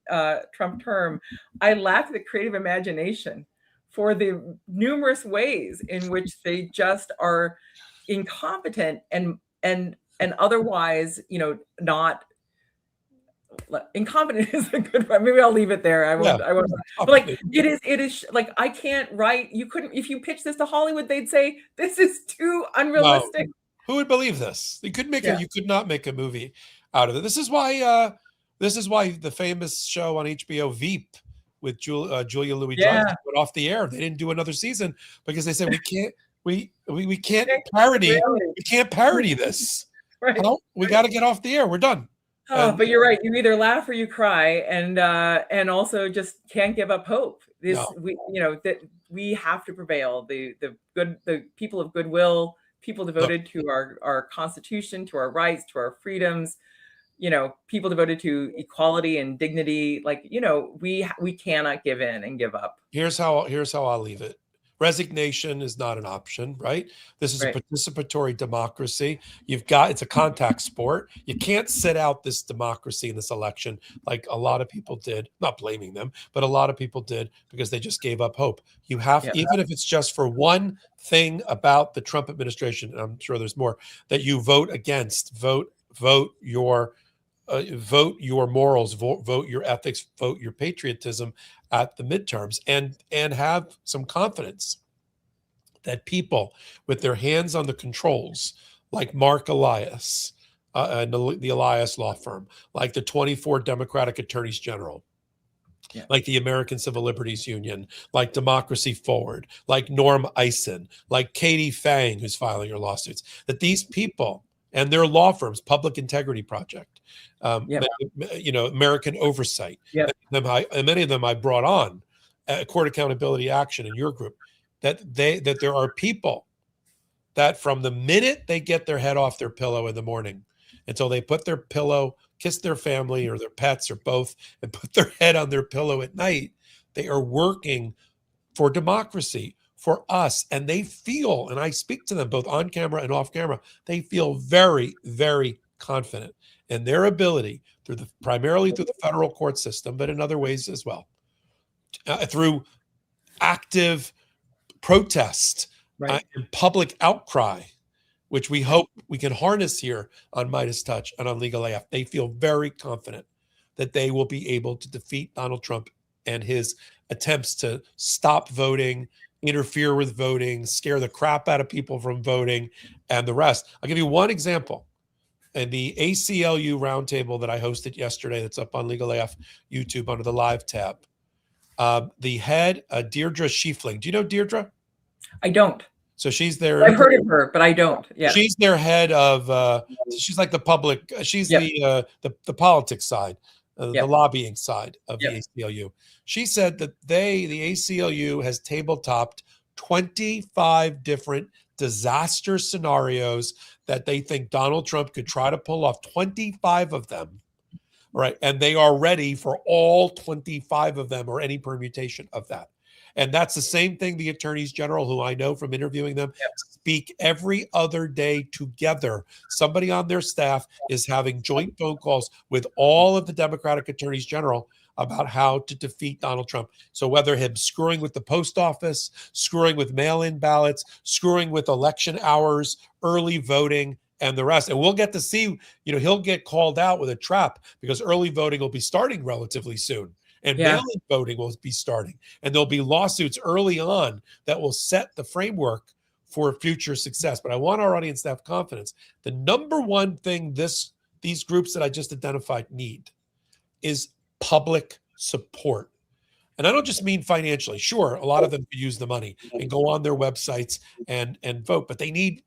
term, I lack the creative imagination for the numerous ways in which they just are incompetent and otherwise, not incompetent is a good one. Maybe I'll leave it there. I won't. But like it is like I can't write. You couldn't if you pitch this to Hollywood, they'd say this is too unrealistic. No. Who would believe this? You couldn't make you could not make a movie out of it. This is why the famous show on HBO Veep with Julia Louis-Dreyfus went off the air. They didn't do another season because they said we can't parody. We can't parody this. Right. Well, we got to get off the air. We're done. But you're right. You either laugh or you cry, and also just can't give up hope. That we have to prevail. The people of goodwill, people devoted to our Constitution, to our rights, to our freedoms. People devoted to equality and dignity. Like we cannot give in and give up. Here's how I'll leave it. Resignation is not an option, right? This is a participatory democracy. It's a contact sport. You can't sit out this democracy in this election like a lot of people did. Not blaming them, but a lot of people did because they just gave up hope. You have, even if it's just for one thing about the Trump administration, and I'm sure there's more, that you vote against, vote your morals, vote your ethics, vote your patriotism at the midterms, and have some confidence that people with their hands on the controls, like Marc Elias and the Elias law firm, like the 24 Democratic attorneys general, like the American Civil Liberties Union, like Democracy Forward, like Norm Eisen, like Katie Fang, who's filing her lawsuits, that these people and their law firms, Public Integrity Project, American Oversight, and many of them I brought on Court Accountability Action in your group, that there are people that from the minute they get their head off their pillow in the morning until they put their pillow, kiss their family or their pets or both, and put their head on their pillow at night, they are working for democracy, for us. And they feel, and I speak to them both on camera and off camera, they feel very, very confident in their ability primarily through the federal court system, but in other ways as well, through active protest and public outcry, which we hope we can harness here on Midas Touch and on Legal AF. They feel very confident that they will be able to defeat Donald Trump and his attempts to stop voting, interfere with voting, scare the crap out of people from voting, and the rest. I'll give you one example. And the ACLU roundtable that I hosted yesterday, that's up on Legal AF YouTube under the live tab. The head, Deirdre Schiefling. Do you know Deirdre? I don't. So she's their. I've heard of her, but I don't. Yeah. She's their head of. She's like the public. She's the politics side, the lobbying side of the ACLU. She said that the ACLU has tabletopped 25 different disaster scenarios that they think Donald Trump could try to pull off, 25 of them, right? And they are ready for all 25 of them or any permutation of that. And that's the same thing the attorneys general, who I know from interviewing them, speak every other day together. Somebody on their staff is having joint phone calls with all of the Democratic attorneys general about how to defeat Donald Trump. So whether him screwing with the post office, screwing with mail-in ballots, screwing with election hours, early voting, and the rest. And we'll get to see, he'll get called out with a trap because early voting will be starting relatively soon. And mail-in voting will be starting. And there'll be lawsuits early on that will set the framework for future success. But I want our audience to have confidence. The number one thing these groups that I just identified need is public support. And I don't just mean financially. Sure, a lot of them could use the money and go on their websites and vote, but they need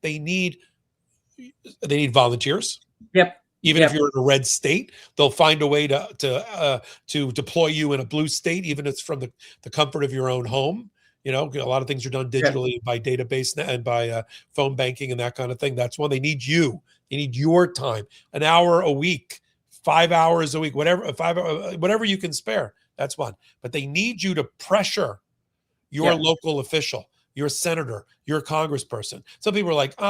volunteers. Yep. Even if you're in a red state, they'll find a way to deploy you in a blue state, even if it's from the comfort of your own home. A lot of things are done digitally by database and by phone banking and that kind of thing. That's one. They need you. They need your time, an hour a week, 5 hours a week, whatever you can spare. That's one. But they need you to pressure your local official, your senator, your congressperson. Some people are like,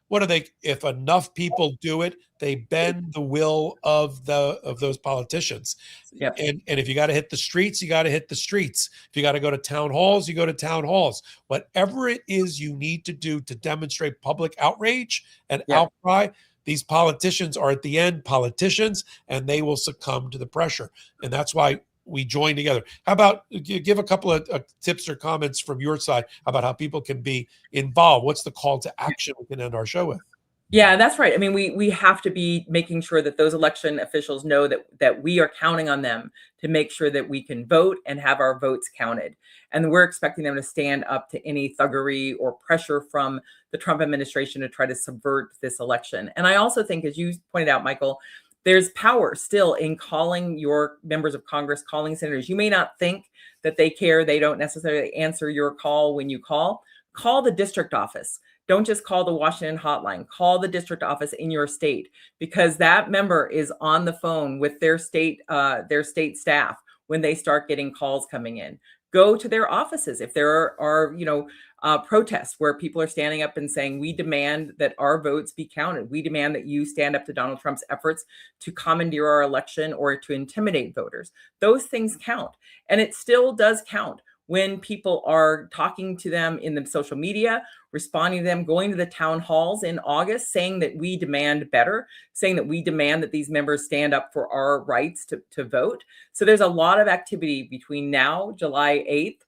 what are they? If enough people do it, they bend the will of those politicians. Yep. And if you got to hit the streets, you got to hit the streets. If you got to go to town halls, you go to town halls. Whatever it is you need to do to demonstrate public outrage and outcry, these politicians are at the end politicians, and they will succumb to the pressure. And that's why we join together. How about you give a couple of tips or comments from your side about how people can be involved? What's the call to action we can end our show with? Yeah, that's right. I mean, we have to be making sure that those election officials know that we are counting on them to make sure that we can vote and have our votes counted. And we're expecting them to stand up to any thuggery or pressure from the Trump administration to try to subvert this election. And I also think, as you pointed out, Michael, there's power still in calling your members of Congress, calling senators. You may not think that they care. They don't necessarily answer your call when you call. Call the district office. Don't just call the Washington hotline. Call the district office in your state, because that member is on the phone with their state staff when they start getting calls coming in. Go to their offices if there are protests where people are standing up and saying, we demand that our votes be counted. We demand that you stand up to Donald Trump's efforts to commandeer our election or to intimidate voters. Those things count. And it still does count when people are talking to them in the social media, responding to them, going to the town halls in August, saying that we demand better, saying that we demand that these members stand up for our rights to vote. So there's a lot of activity between now, July 8th,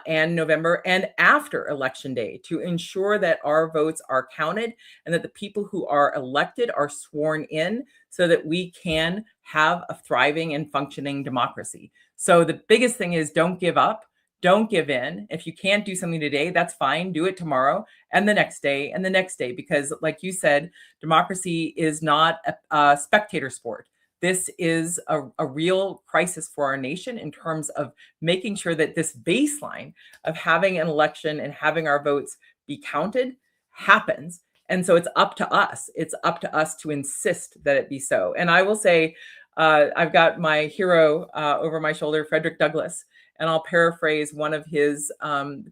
and November, and after Election Day to ensure that our votes are counted and that the people who are elected are sworn in so that we can have a thriving and functioning democracy. So the biggest thing is don't give up. Don't give in. If you can't do something today, that's fine. Do it tomorrow and the next day and the next day, because like you said, democracy is not a spectator sport. This is a real crisis for our nation in terms of making sure that this baseline of having an election and having our votes be counted happens. And so it's up to us. It's up to us to insist that it be so. And I will say, I've got my hero over my shoulder, Frederick Douglass, and I'll paraphrase one of his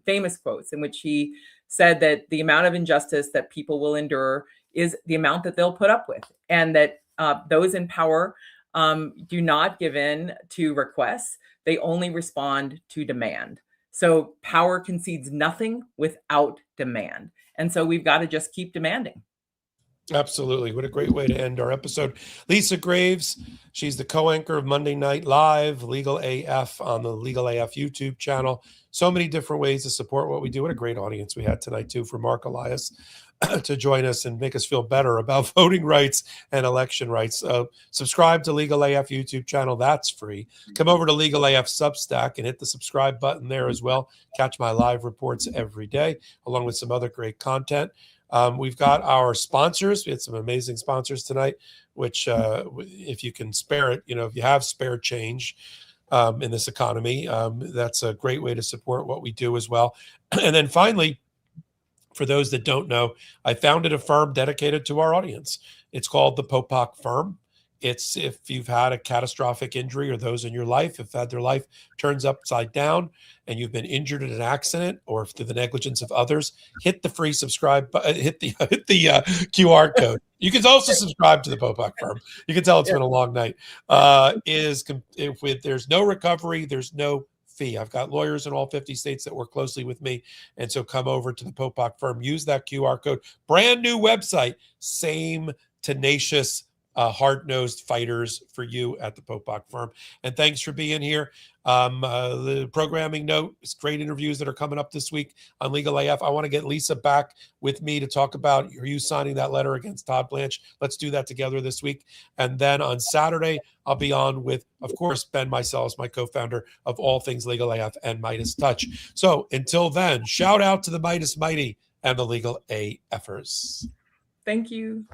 famous quotes in which he said that the amount of injustice that people will endure is the amount that they'll put up with, and that those in power do not give in to requests. They only respond to demand. So power concedes nothing without demand. And so we've got to just keep demanding. Absolutely. What a great way to end our episode. Lisa Graves, she's the co-anchor of Monday Night Live, Legal AF on the Legal AF YouTube channel. So many different ways to support what we do. What a great audience we had tonight, too, for Marc Elias to join us and make us feel better about voting rights and election rights. Subscribe to Legal AF YouTube channel. That's free. Come over to Legal AF Substack and hit the subscribe button there as well. Catch my live reports every day, along with some other great content. We've got our sponsors. We had some amazing sponsors tonight, which if you can spare it, if you have spare change in this economy, that's a great way to support what we do as well. And then finally, for those that don't know, I founded a firm dedicated to our audience. It's called the Popok Firm. It's if you've had a catastrophic injury, or those in your life have had their life turns upside down and you've been injured in an accident or through the negligence of others, hit the free subscribe button, hit the QR code. You can also subscribe to the Popok Firm. You can tell it's been a long night. There's no recovery, there's no fee. I've got lawyers in all 50 states that work closely with me. And so come over to the Popok Firm, use that QR code, brand new website, same tenacious hard-nosed fighters for you at the Popok Firm. And thanks for being here. The programming note is great interviews that are coming up this week on Legal AF. I want to get Lisa back with me to talk about you signing that letter against Todd Blanche. Let's do that together this week. And then on Saturday, I'll be on with, of course, Ben Meiselas, my co-founder of all things Legal AF and Midas Touch. So until then, shout out to the Midas Mighty and the Legal AFers. Thank you.